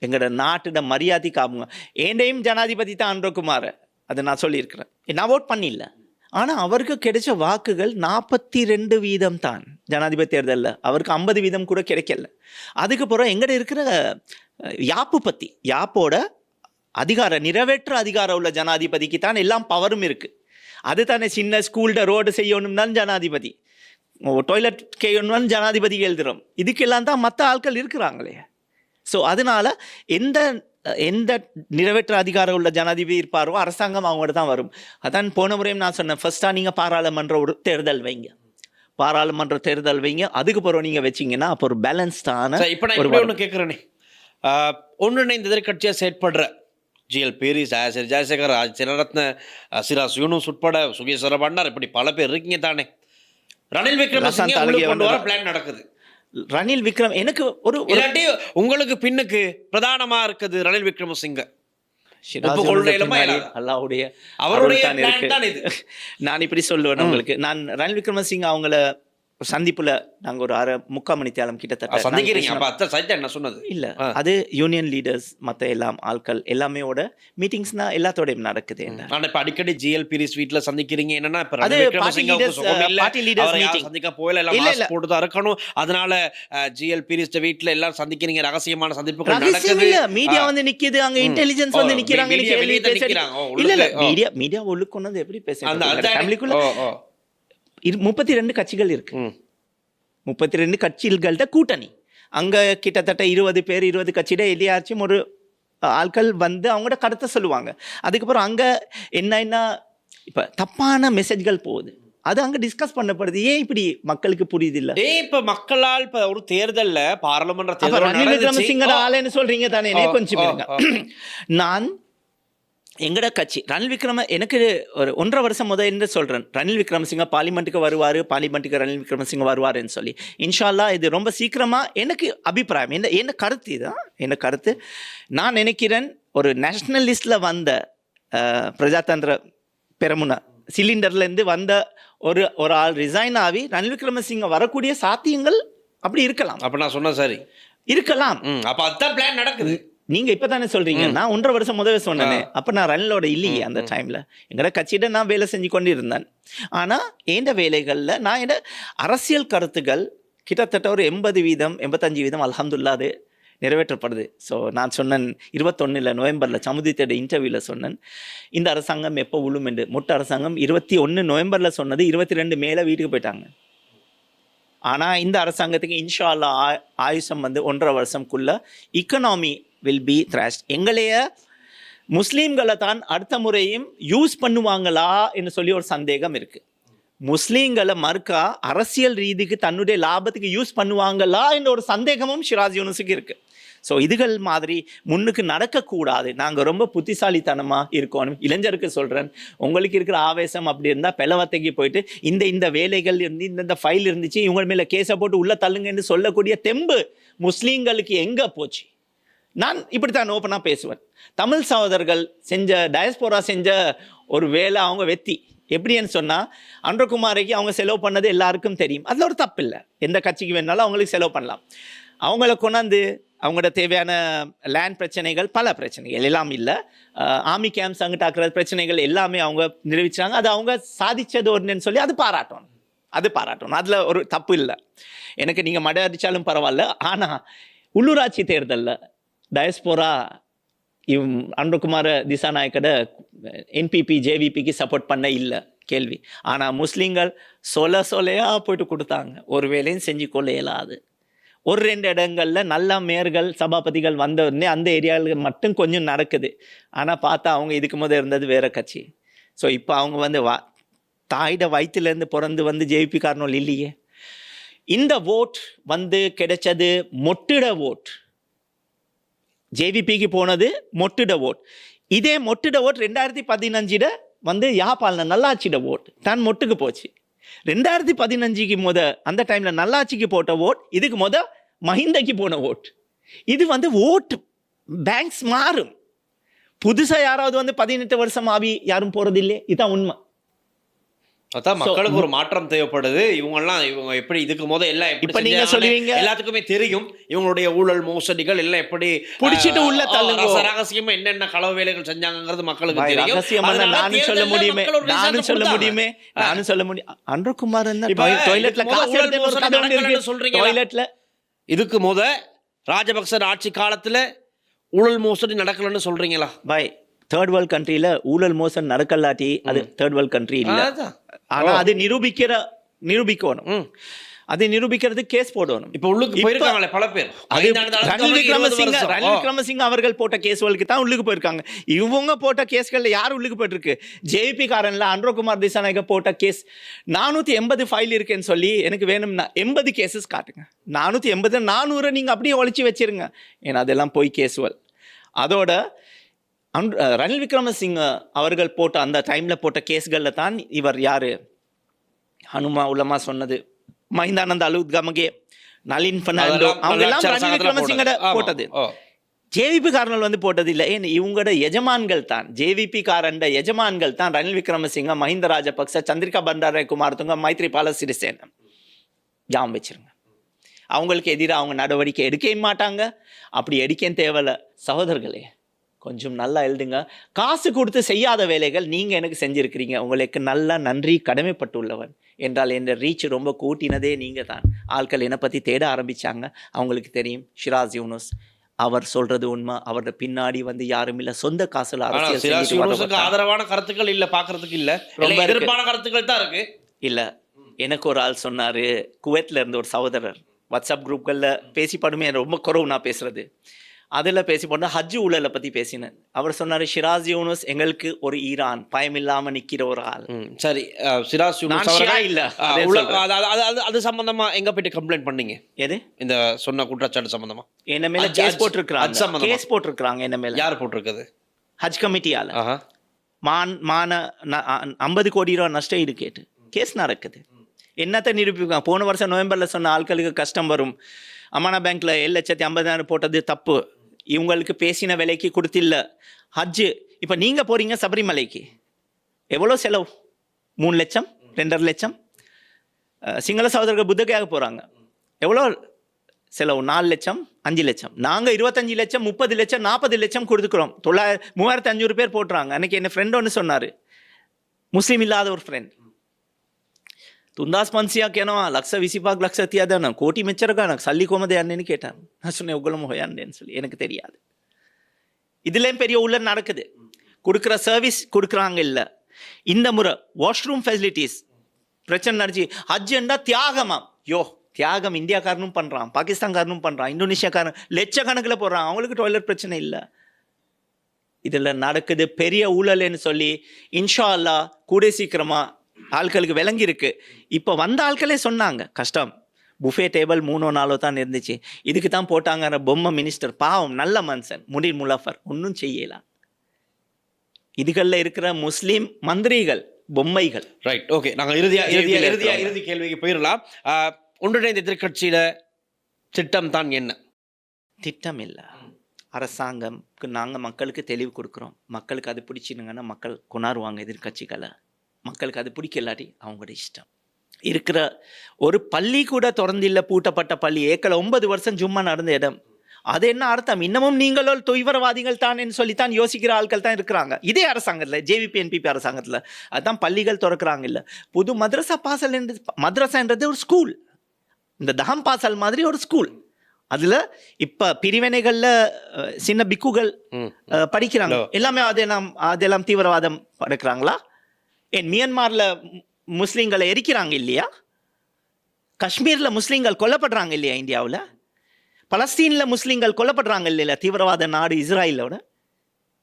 எங்களோட நாட்டோட மரியாதை காப்புங்க. ஏண்டையும் ஜனாதிபதி தான் அன்றகுமார், அதை நான் சொல்லியிருக்கிறேன். நான் ஓட் பண்ணிடல, ஆனால் அவருக்கு கிடைச்ச வாக்குகள் 42% தான் ஜனாதிபதி தேர்தலில். அவருக்கு 50% கூட கிடைக்கல. அதுக்கப்புறம் எங்கட இருக்கிற யாப்பு பற்றி, யாப்போட அதிகாரம், நிறைவேற்ற அதிகாரம் உள்ள ஜனாதிபதிக்கு தான் எல்லாம் பவரும் இருக்குது. அது தானே, சின்ன ஸ்கூல்ட ரோடு செய்யணும் தான் ஜனாதிபதி, டாய்லெட் செய்யணும்னு ஜனாதிபதிக்கு எழுதுகிறோம். இதுக்கெல்லாம் தான் மற்ற ஆட்கள் இருக்கிறாங்களே. ஸோ அதனால் எந்த நிறைவேற்ற அதிகாரம் உள்ள ஜனாதிபதி இருப்பாரோ அரசாங்கம் அவங்கள்ட்ட தான் வரும். அதான் போன முறையும் நான் சொன்னேன், ஃபர்ஸ்ட்டாக நீங்கள் பாராளுமன்ற ஒரு தேர்தல் வைங்க, பாராளுமன்ற தேர்தல் வைங்க, அதுக்கு பிறகு நீங்கள் வச்சிங்கன்னா அப்போ ஒரு பேலன்ஸ்டான. இப்போ நான் ஒன்று கேட்குறேனே, ஒன்றிணைந்த எதிர்கட்சியாக செயற்படுற ஜிஎல் பீரிஸ், ஜெயசேகர், சினரத்ன, சிராஸ் யூனுஸ் உட்பட சுகேஸ்வர பண்டார், இப்படி பல பேர் இருக்கீங்க தானே. ரணில் விக்ரமசிங்கே கொண்டு வர பிளான் நடக்குது. ரணில் விக்ரம் எனக்கு ஒரு இல்லாட்டி உங்களுக்கு பின்னுக்கு பிரதானமா இருக்குது ரணில் விக்ரமசிங்க. அவருடைய நான் இப்படி சொல்லுவேன் உங்களுக்கு, நான் ரணில் விக்ரமசிங்க அவங்கள சந்திப்புல நாங்க ஒரு 3/4 மணி நேரம் கிட்டத்தட்ட சந்திக்கிறீங்க. என்ன சொன்னது இல்ல, அது யூனியன் லீடர்ஸ் மற்ற எல்லாம் ஆட்கள் எல்லாமேயோட மீட்டிங்ஸ்னா எல்லாத்தோடையும் நடக்குது. இப்ப அடிக்கடி ஜிஎல் பீரிஸ் வீட்ல சந்திக்கிறீங்க, என்னன்னா சந்திக்க போயில எல்லாம் போட்டுதான் இருக்கணும். அதனால ஜிஎல் பீரிஸ் வீட்ல எல்லாம் சந்திக்கிறீங்க, ரகசியமான சந்திப்புகள் நடக்குது. மீடியா வந்து நிக்குது, அங்க இன்டெலிஜென்ஸ் வந்து நிக்கிறாங்க. இல்ல இல்ல, மீடியா உள்ளுக்கு கொண்டு வந்து எப்படி பேசுறாங்க, ஃபேமிலிக்குள்ள 32 கட்சிகள் இருக்கு. 32 கட்சிகள்கிட்ட கூட்டணி. அங்கே கிட்டத்தட்ட 20 கட்சியிட எதையாச்சும் ஒரு ஆட்கள் வந்து அவங்களோட கருத்தை சொல்லுவாங்க. அதுக்கப்புறம் அங்கே என்ன இப்போ தப்பான மெசேஜ்கள் போகுது, அது அங்கே டிஸ்கஸ் பண்ணப்படுது. ஏன் இப்படி மக்களுக்கு புரியுது இல்லை? இப்போ மக்களால் இப்போ ஒரு தேர்தலில் பாராளுமன்ற ரணில் விக்ரமசிங்க ஆளுன்னு சொல்றீங்க தானே, கொஞ்சம் நான் எங்கட கட்சி ரணில் விக்ரம எனக்கு ஒரு 1.5 வருஷம் முதல்ல சொல்கிறேன், ரணில் விக்ரமசிங்க பார்லிமெண்ட்டுக்கு வருவார், பார்லிமெண்ட்டுக்கு ரணில் விக்ரமசிங்க வருவாருன்னு சொல்லி. இன்ஷா அல்லாஹ் இது ரொம்ப சீக்கிரமாக எனக்கு அபிப்பிராயம், என்ன கருத்து இதுதான் என்ன கருத்து. நான் நினைக்கிறேன் ஒரு நேஷ்னல் லிஸ்டில் வந்த பிரஜாதந்திர பெரமுன சிலிண்டர்லேருந்து வந்த ஒரு ஆள் ரிசைன் ஆகி ரணில் விக்ரமசிங்க வரக்கூடிய சாத்தியங்கள் அப்படி இருக்கலாம். அப்போ நான் சொன்னேன் சரி இருக்கலாம். அப்போ அதுதான் பிளான் நடக்குது. நீங்க இப்பதானே சொல்றீங்க, நான் 1.5 வருஷம் முதல்ல சொன்னேன். அப்ப நான் ரணிலோட இல்லையே அந்த டைம்ல, எங்கட கட்சியிட நான் வேலை செஞ்சு கொண்டு இருந்தேன். ஆனா எந்த வேலைகள்ல நான் எந்த அரசியல் கருத்துக்கள் கிட்டத்தட்ட ஒரு 80%, 85% அல்ஹம்துலில்லாஹ் அது நிறைவேற்றப்படுது. ஸோ நான் சொன்னேன் 21 நவம்பரில் சமுதித்தோட இன்டர்வியூவில் சொன்னேன், இந்த அரசாங்கம் எப்போ விழும் என்று. மொட்டை அரசாங்கம் 21 நவம்பரில் சொன்னது, 22 மேலே வீட்டுக்கு போயிட்டாங்க. ஆனால் இந்த அரசாங்கத்துக்கு இன்ஷா அல்லாஹ் ஆயுஷம் வந்து 1.5 வருஷம்குள்ள இக்கனாமி வில் பி த்ராஷ்ட். எங்களைய முஸ்லீம்களை தான் அடுத்த முறையும் யூஸ் பண்ணுவாங்களா என்று சொல்லி ஒரு சந்தேகம் இருக்குது. முஸ்லீம்களை மறுக்கா அரசியல் ரீதிக்கு தன்னுடைய லாபத்துக்கு யூஸ் பண்ணுவாங்களா என்ற ஒரு சந்தேகமும் ஷிராஸ் யூனுஸுக்கு இருக்குது. ஸோ இதுகள் மாதிரி முன்னுக்கு நடக்கக்கூடாது. நாங்கள் ரொம்ப புத்திசாலித்தனமாக இருக்கணும். இளைஞருக்கு சொல்கிறேன், உங்களுக்கு இருக்கிற ஆவேசம் அப்படி இருந்தால் பெலவத்தைக்கு போயிட்டு இந்த வேலைகள் இருந்து இந்த ஃபைல் இருந்துச்சு, இவங்க மேலே கேஸை போட்டு உள்ளே தள்ளுங்கன்னு சொல்லக்கூடிய தெம்பு முஸ்லீம்களுக்கு எங்கே போச்சு? நான் இப்படித்தான் ஓப்பனாக பேசுவேன். தமிழ் சகோதரர்கள் செஞ்ச டயஸ்போரா செஞ்ச ஒரு வேலை அவங்க வெற்றி எப்படின்னு சொன்னால் அன்றகுமாரைக்கு அவங்க செலவு பண்ணது எல்லாருக்கும் தெரியும். அதில் ஒரு தப்பு இல்லை. எந்த கட்சிக்கு வேணாலும் அவங்களுக்கு செலவு பண்ணலாம். அவங்கள கொண்டாந்து அவங்களோட தேவையான லேண்ட் பிரச்சனைகள், பல பிரச்சனைகள் எல்லாம் இல்லை, ஆர்மி கேம்ப்ஸ் அங்கிட்டு ஆக்குற பிரச்சனைகள் எல்லாமே அவங்க நிறைவேற்றாங்க. அது அவங்க சாதிச்சது ஒன்றுன்னு சொல்லி அது பாராட்டணும். அதில் ஒரு தப்பு இல்லை. எனக்கு நீங்கள் மடை அடித்தாலும் பரவாயில்ல. ஆனால் உள்ளூராட்சி தேர்தலில் டயஸ்போரா அன்றகுமார திசாநாயக்கோட என்பிபி ஜேவிபிக்கு சப்போர்ட் பண்ண இல்லை கேள்வி. ஆனால் முஸ்லீம்கள் சொல்லையா போயிட்டு கொடுத்தாங்க. ஒரு வேலையும் செஞ்சு கொள்ள இயலாது. ஒரு 2 இடங்களில் நல்ல மேயர்கள் சபாபதிகள் வந்த உடனே அந்த ஏரியாவில் மட்டும் கொஞ்சம் நடக்குது. ஆனால் பார்த்தா அவங்க இதுக்கு முதல் இருந்தது வேற கட்சி. ஸோ இப்போ அவங்க வந்து தாயிட வயிற்றுலேருந்து பிறந்து ஜேவிபி காரணம் இல்லையே. இந்த ஓட் கிடைச்சது மொட்டிட ஓட். ஜேவிபிக்கு போனது மொட்டிட ஓட். இதே மொட்டிட ஓட் 2015 யாழ்ப்பாணம் நல்லாட்சிட ஓட் தான் மொட்டுக்கு போச்சு. 2015 அந்த டைமில் நல்லாட்சிக்கு போட்ட ஓட் இதுக்கு மஹிந்தக்கு போன ஓட். இது ஓட் பேங்க்ஸ் மாறும். புதுசாக யாராவது 18 வருஷம் ஆவி யாரும் போகிறதில்லை. இதுதான் உண்மை. அதான் மக்களுக்கு ஒரு மாற்றம் தேவைப்படுது. இவங்க எப்படி இதுக்கு எல்லாம் இப்ப நீங்க சொல்லுவீங்க எல்லாத்துக்குமே தெரியும் இவங்களுடைய ஊழல் மோசடிகள் எல்லாம் எப்படி புடிச்சிட்டு உள்ள தள்ளுங்க. ரகசியமா என்னென்ன களவு வேலைகள் செஞ்சாங்கிறது மக்களுக்கு தெரியும். நானும் சொல்ல முடியும். அன்றகுமார் டாய்லெட்ல இதுக்கு ராஜபக்ச ஆட்சி காலத்துல ஊழல் மோசடி நடக்கலன்னு சொல்றீங்களா? பாய், தேர்ட் வேர்ல்ட் கண்ட்ரியில ஊழல் மோசடி நடக்கலாட்டி அது தேர்ட் வேர்ல்ட் கண்ட்ரி இல்லை. ஆனா அது நிரூபிக்கணும். அதை நிரூபிக்கிறது கேஸ் போடணும். இப்போ உள்ளுக்கு போயிருக்காங்களே பல பேர். ரணில் விக்ரமசிங்க அவர்கள் போட்ட கேஸ்களுக்கு தான் உள்ளுக்கு போயிருக்காங்க. இவங்க போட்ட கேஸ்கள்ல யார் உள்ளுக்கு போயிட்டு இருக்கு? ஜேபி காரன்ல அன்றகுமார் திசாநாயக்க போட்ட கேஸ் 480 ஃபைல் இருக்குன்னு சொல்லி எனக்கு வேணும்னா 80 கேசஸ் காட்டுங்க. 480 400 நீங்க அப்படியே ஒழிச்சு வச்சிருங்க. ஏன்னா அதெல்லாம் போய் கேஸ்வல். அதோட ரணில் விக்ரமசிங்க அவர்கள் போட்ட அந்த டைமில் போட்ட கேஸ்களில் தான் இவர் யார் ஹனுமா உலமா சொன்னது, மஹிந்தானந்த அலுத்கமகே, நளின் பெர்னாண்டோ, அவங்கெல்லாம் ரணில் விக்ரமசிங்கட போட்டது. ஜேவிபி காரர்கள் போட்டது இல்லை. ஏன் இவங்களோட எஜமான்கள் தான், ஜேவிபி காரண்ட எஜமான்கள் தான் ரணில் விக்ரமசிங்க, மஹிந்த ராஜபக்ச, சந்திரிகா பண்டார குமாரதுங்க, மைத்ரிபால சிறிசேன. ஜாம் வச்சிருங்க. அவங்களுக்கு எதிராக அவங்க நடவடிக்கை எடுக்கவே மாட்டாங்க. அப்படி எடுக்க தேவையில்ல. சகோதரர்களே, கொஞ்சம் நல்லா எழுதுங்க. காசு கொடுத்து செய்யாத வேலைகள் நீங்கள் எனக்கு செஞ்சுருக்கிறீங்க. உங்களுக்கு நல்லா நன்றி கடமைப்பட்டுள்ளவன் என்றால் என் ரீச் ரொம்ப கூட்டினதே நீங்கள் தான். ஆட்கள் என்னை பற்றி தேட ஆரம்பித்தாங்க. அவங்களுக்கு தெரியும் ஷிராஸ் யூனுஸ் அவர் சொல்றது உண்மை. அவரோட பின்னாடி யாரும் இல்லை. சொந்த காசுல அரசியல் ஆதரவான கருத்துக்கள் இல்லை, பார்க்கறதுக்கு இல்லை, ரொம்ப எதிர்ப்பான கருத்துக்கள் தான் இருக்கு. இல்லை, எனக்கு ஒரு ஆள் சொன்னார், குவைத்தில் இருந்து ஒரு சகோதரர், வாட்ஸ்அப் குரூப்களில் பேசி படுமே ரொம்ப குறவு நான் பேசுறது. அதில் பேசி போனால் ஹஜ் ஊழலை பற்றி பேசினேன். அவர் சொன்னார், ஷிராஸ் யூனுஸ் எங்களுக்கு ஒரு ஈரான் பயமில்லாமல் நிற்கிற ஒரு ஆள். சரி, ஷிராஸ் யூனுஸ் இல்லை, அது சம்பந்தமா எங்க போயிட்டு கம்ப்ளைண்ட் பண்ணீங்க? எது இந்த சொன்ன குற்றச்சாட்டு சம்பந்தமா? என்ன மேல கேஸ் போட்டிருக்கிறாங்க. என்ன மேல யார் போட்டிருக்குது? ஹஜ் கமிட்டியால் 50 கோடி ரூபா நஷ்ட ஈடு கேட்டு கேஸ் நடக்குது. என்னத்தை நிரூபிப்பாங்க? போன வருஷம் நவம்பரில் சொன்ன ஆட்களுக்கு கஷ்டம் வரும், அமானா பேங்க்ல 7,50,000 போட்டது தப்பு, இவங்களுக்கு பேசின விலைக்கு கொடுத்தில்ல. ஹஜ்ஜு இப்போ நீங்கள் போகிறீங்க சபரிமலைக்கு, எவ்வளோ செலவு? 3 லட்சம் 2.5 லட்சம். சிங்கள சகோதரர்கள் புத்தகையாக போகிறாங்க, எவ்வளோ செலவு? 4 லட்சம் 5 லட்சம். நாங்கள் 25 லட்சம் 30 லட்சம் 40 லட்சம் கொடுத்துக்கிறோம். 3,500 பேர் போட்டுறாங்க. அன்றைக்கி என் ஃப்ரெண்ட் ஒன்று சொன்னார், முஸ்லீம் இல்லாத ஒரு ஃப்ரெண்ட், තුන්දාස් 500ක් යනවා, ලක්ෂ 25ක් ලක්ෂ 30ක් දානවා, කෝටි මෙච්චර ගණක් සල්ලි කොහමද යන්නේன்னு கேட்டான். நான் சொன்னேன், ஒவ்வொருම ஹொயන්නேன்னு சொல்லி. எனக்கு தெரியாது. இதுலேயும் பெரிய உள்ள நடக்குது. கொடுக்குற சர்வீஸ் கொடுக்குறாங்க இல்லை. இந்த முறை வாஷ்ரூம் ஃபெசிலிட்டிஸ் பிரச்சனை நடந்துச்சு. ஹஜ்ஜுண்டா தியாகமா? தியாகம் இந்தியாக்காரனும் பண்ணுறான், பாகிஸ்தான்காரனும் பண்ணுறான், இந்தோனேஷியாக்காரன் லட்சக்கணக்கில் போடுறான். அவங்களுக்கு டாய்லெட் பிரச்சனை இல்லை. இதில் நடக்குது பெரிய ஊழல்னு சொல்லி இன்ஷா அல்லா கூட சீக்கிரமாக ஆட்களுக்கு விளங்கி இருக்கு. இப்போ வந்த ஆட்களே சொன்னாங்க, கஷ்டம், புஃபே டேபிள் 3-4 தான் இருந்துச்சு, இதுக்கு தான் போட்டாங்க பொம்மை மினிஸ்டர், பாவம் நல்ல மனுஷன் முனீர் முலஃபர், ஒன்றும் செய்யலாம். இதுகளில் இருக்கிற முஸ்லீம் மந்திரிகள் பொம்மைகள். ரைட், ஓகே, நாங்கள் இறுதி கேள்விக்கு போயிடலாம். ஒன்றிணைந்த எதிர்கட்சியில திட்டம் தான் என்ன? திட்டம் இல்லை. அரசாங்கம்க்கு நாங்கள் மக்களுக்கு தெளிவு கொடுக்குறோம். மக்களுக்கு அது பிடிச்சிருங்கன்னா மக்கள் கொண்டாடுவாங்க எதிர்கட்சிகளை. மக்களுக்கு அது பிடிக்கலாட்டி அவங்களோட இஷ்டம். இருக்கிற ஒரு பள்ளி கூட திறந்தில்லை, பூட்டப்பட்ட பள்ளி. ஏக்கல 9 வருஷம் சும்மா நடந்த இடம். அது என்ன அர்த்தம்? இன்னமும் நீங்களோ தீவிரவாதிகள் தான் என்று சொல்லித்தான் யோசிக்கிற ஆட்கள் தான் இருக்கிறாங்க இதே அரசாங்கத்தில், ஜேவிபி என்பிபி அரசாங்கத்தில். அதுதான் பள்ளிகள் திறக்கிறாங்க. இல்லை, புது மദ്രസா பாசல் என்று, மദ്രസன்றது ஒரு ஸ்கூல், இந்த தஹம் பாசல் மாதிரி ஒரு ஸ்கூல். அதில் இப்போ பிரிவினைகளில் சின்ன பிக்குகள் படிக்கிறாங்க. எல்லாமே அதெல்லாம் தீவிரவாதம் படுக்கிறாங்களா? ஏன் மியான்மரில் முஸ்லீம்களை எரிக்கிறாங்க இல்லையா? காஷ்மீரில் முஸ்லீம்கள் கொல்லப்படுறாங்க இல்லையா? இந்தியாவில் பலஸ்தீனில் முஸ்லீம்கள் கொல்லப்படுறாங்க இல்லையா? தீவிரவாத நாடு இஸ்ராயலோட.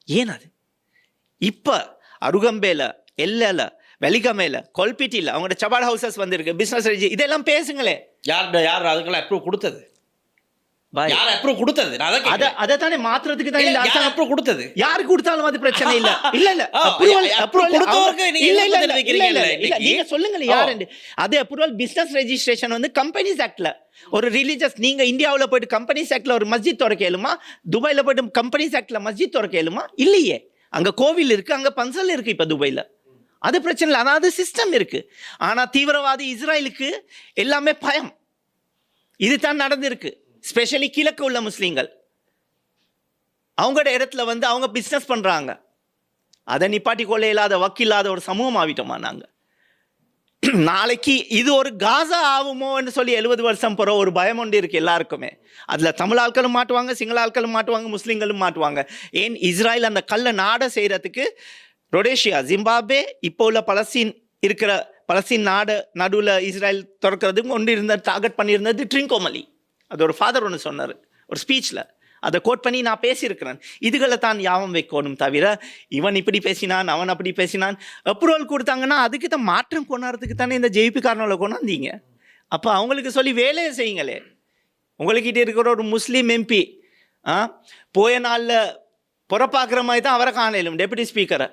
ஏன் அது இப்போ அருகம்பேல, எல்லையில், வெலிகமேல, கொல்பிட்டியில் அவங்களோட சபாட் ஹவுசஸ் வந்திருக்கு, பிஸ்னஸ் ரெஜி, இதெல்லாம் பேசுங்களே. யார் அதுக்கெல்லாம் அப்ரூவ் கொடுத்தது? யார் அப்ரூவ் கொடுத்தது? அதை தானே மாத்துறதுக்கு தான் இந்த அரசாங்கம் அப்ரூவ் கொடுத்தது. யாருக்கு கொடுத்தாலும் அது பிரச்சனை இல்ல. இல்ல நீங்க சொல்லுங்க யாரு அது அப்ரூவல். பிசினஸ் ரெஜிஸ்ட்ரேஷன் வந்து கம்பெனிஸ் ஆக்ட்ல ஒரு ரிலீஜியஸ். நீங்க இந்தியாவில் போயிட்டு கம்பெனிஸ் ஆக்ட்ல ஒரு மஸ்ஜித் திறக்க இயலுமா? துபாயில போயிட்டு கம்பெனிஸ் ஆக்ட்ல மஸ்ஜித் திறக்க இயலுமா? இல்லையே. அங்க கோவில் இருக்கு, அங்க பன்சல் இருக்கு. இப்ப துபாயில அது பிரச்சனை இல்லை, அதாவது சிஸ்டம் இருக்கு. ஆனா தீவிரவாதி இஸ்ராயலுக்கு எல்லாமே பயம். இதுதான் நடந்திருக்கு. ஸ்பெஷலி கிழக்கு உள்ள முஸ்லீம்கள் அவங்களோட இடத்துல வந்து அவங்க பிஸ்னஸ் பண்ணுறாங்க. அதை நிப்பாட்டி கொள்ள இல்லாத வக்கில்லாத ஒரு சமூகம் ஆகிட்டோமா நாங்கள்? நாளைக்கு இது ஒரு காசா ஆகுமோன்னு சொல்லி 70 வருஷம் போகிற ஒரு பயம் ஒன்று இருக்குது எல்லாருக்குமே. அதில் தமிழ் ஆட்களும் மாட்டுவாங்க, சிங்கள ஆட்களும் மாட்டுவாங்க, முஸ்லீம்களும் மாட்டுவாங்க. ஏன் இஸ்ராயல் அந்த கல்லை நாடை செய்கிறதுக்கு ரொடேஷியா, ஜிம்பாப்வே, இப்போ உள்ள பலஸ்தீன் நாடு நடுவில் இஸ்ராயல் திறக்கிறதுக்கு ஒன்று டார்கெட் பண்ணியிருந்தது ட்ரிங்கோமலி. அது ஒரு ஃபாதர் ஒன்று சொன்னார் ஒரு ஸ்பீச்சில், அதை கோட் பண்ணி நான் பேசியிருக்கிறேன். இதுகளை தான் ஞாபகம் வைக்கணும். தவிர இவன் இப்படி பேசினான், அவன் அப்படி பேசினான், அப்ரூவல் கொடுத்தாங்கன்னா அதுக்கு தான் மாற்றம் கொண்டாடுறதுக்கு தானே இந்த ஜேபி காரணங்களை கொண்டாந்தீங்க. அப்போ அவங்களுக்கு சொல்லி வேலையை செய்யுங்களே. உங்கள்கிட்ட இருக்கிற ஒரு முஸ்லீம் எம்பி போய நாளில் புறப்பாக்குற மாதிரி தான் அவரை காணலும், டெபுட்டி ஸ்பீக்கரை.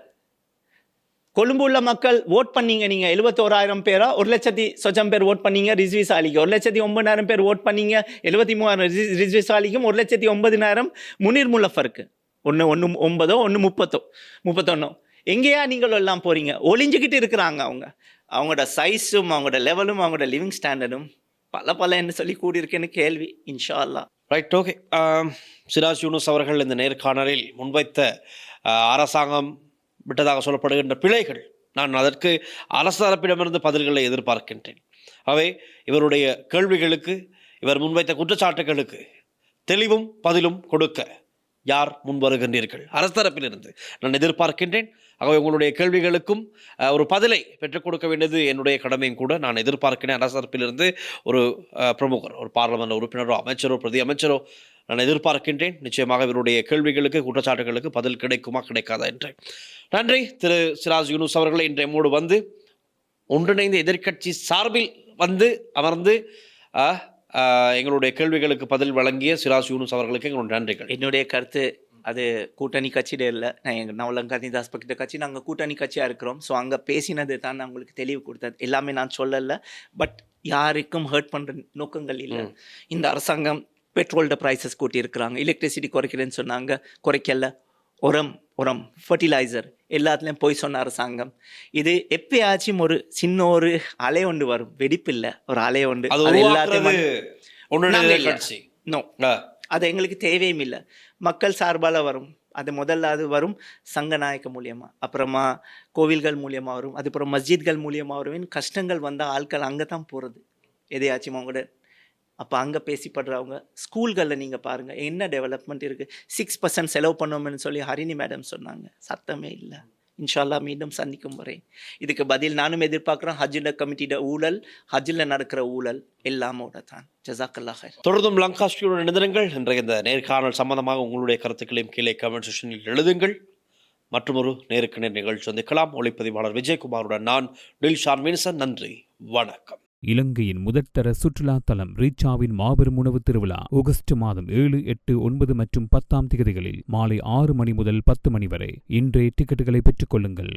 கொழும்பு உள்ள மக்கள் ஓட் பண்ணீங்க, நீங்கள் 71,000 பேரா, 1,00,000 சொச்சம் பேர் ஓட் பண்ணீங்க ரிஸ்வி சாலிக்கு. 1,09,000 பேர் ஓட் பண்ணீங்க, 73,000 ரிஸ்வி சாலிக்கும், 1,09,000 முனீர் முல்லஃபருக்கு. 1,9 1,30 எங்கேயா நீங்கள் எல்லாம் போறீங்க? ஒளிஞ்சுக்கிட்டு இருக்கிறாங்க. அவங்களோட சைஸும் அவங்களோட லெவலும் அவங்களோட லிவிங் ஸ்டாண்டர்டும் பல என்ன சொல்லி கூடியிருக்கேன்னு கேள்வி. இன்ஷா அல்லா. Right, okay. சிராஜ் யூனுஸ் அவர்கள் இந்த நேர்காணலில் முன்வைத்த அரசாங்கம் விட்டதாக சொல்லப்படுகின்ற பிழைகள், நான் அதற்கு அரசு தரப்பிடமிருந்து பதில்களை எதிர்பார்க்கின்றேன். அவை இவருடைய கேள்விகளுக்கு, இவர் முன்வைத்த குற்றச்சாட்டுகளுக்கு தெளிவும் பதிலும் கொடுக்க யார் முன் வருகின்றீர்கள்? அரசு தரப்பிலிருந்து நான் எதிர்பார்க்கின்றேன். ஆகவே உங்களுடைய கேள்விகளுக்கும் ஒரு பதிலை பெற்றுக் கொடுக்க வேண்டியது என்னுடைய கடமையும் கூட. நான் எதிர்பார்க்கிறேன் அரசு தரப்பிலிருந்து ஒரு பிரமுகர், ஒரு பார்லமெண்ட் உறுப்பினரோ, அமைச்சரோ, பிரதி அமைச்சரோ நான் எதிர்பார்க்கின்றேன். நிச்சயமாக இவருடைய கேள்விகளுக்கு, குற்றச்சாட்டுகளுக்கு பதில் கிடைக்குமா கிடைக்காதா என்று. நன்றி திரு சிராஜ் யூனுஸ் அவர்களை இன்றைய மூடு வந்து ஒன்றிணைந்த எதிர்க்கட்சி சார்பில் வந்து அமர்ந்து எங்களுடைய கேள்விகளுக்கு பதில் வழங்கிய சிராஜ் யூனுஸ் அவர்களுக்கு எங்களுடைய நன்றிகள். என்னுடைய கருத்து அது கூட்டணி கட்சியிட இல்லை. நான் எங்கள் நவலங்காதிதாஸ் பக்கிட்ட கட்சி, நாங்கள் கூட்டணி கட்சியாக இருக்கிறோம். ஸோ அங்கே பேசினது தான் நான் உங்களுக்கு தெளிவு கொடுத்தது. எல்லாமே நான் சொல்லலை, பட் யாருக்கும் ஹர்ட் பண்ணுற நோக்கங்கள் இல்லை. இந்த அரசாங்கம் பெட்ரோல்ட ப்ரைஸஸ் கூட்டி இருக்கிறாங்க, எலக்ட்ரிசிட்டி குறைக்கிறேன்னு சொன்னாங்க, குறைக்கல. உரம் ஃபர்டிலைசர் எல்லாத்துலேயும் போய் சொன்ன அரசாங்கம். இது எப்பயாச்சும் ஒரு சின்ன ஒரு அலை ஒன்று வரும், வெடிப்பு இல்லை, ஒரு அலை ஒன்று. அது எங்களுக்கு தேவையும் இல்லை. மக்கள் சார்பால் வரும். அது முதல்ல அது வரும் சங்கநாயக்க மூலியமாக, அப்புறமா கோவில்கள் மூலியமாக வரும், அதுக்கப்புறம் மஸ்ஜித்கள் மூலியமாக வரும். கஷ்டங்கள் வந்தால் ஆட்கள் அங்கே தான் போகிறது எதையாச்சும் அவங்களோட. அப்போ அங்கே பேசிப்படுறவங்க ஸ்கூல்களில் நீங்கள் பாருங்கள் என்ன டெவலப்மெண்ட் இருக்குது. 6% செலவு பண்ணோம்னு சொல்லி ஹரிணி மேடம் சொன்னாங்க, சத்தமே இல்லை. இன்ஷால்லா மீண்டும் சந்திக்கும் வரை இதுக்கு பதில் நானும் எதிர்பார்க்குறேன். ஹஜ்ஜில் கமிட்டியோட ஊழல், ஹஜ்ஜில் நடக்கிற ஊழல் எல்லாமோட தான். ஜஸாக்கல்லாஹ். தொடர்ந்தும் லங்காஸ்ட்ரியுடன் இணைந்திருங்கள். இன்றைய இந்த நேர்காணல் சம்பந்தமாக உங்களுடைய கருத்துக்களையும் கீழே கமெண்ட் செக்ஷனில் எழுதுங்கள். மற்றொரு நேருக்கு நேர் நிகழ்ச்சி சந்திக்கலாம். ஒளிப்பதிவாளர் விஜயகுமாருடன் நான் டில்ஷான் வின்சன். நன்றி, வணக்கம். இலங்கையின் முதற்தர சுற்றுலா தலம் ரீச்சாவின் மாபெரும் உணவு திருவிழா ஆகஸ்ட் மாதம் 7, 8, 9 மற்றும் 10 திகதிகளில் மாலை 6 மணி முதல் 10 மணி வரை. இன்றே டிக்கெட்டுகளை பெற்றுக் கொள்ளுங்கள்.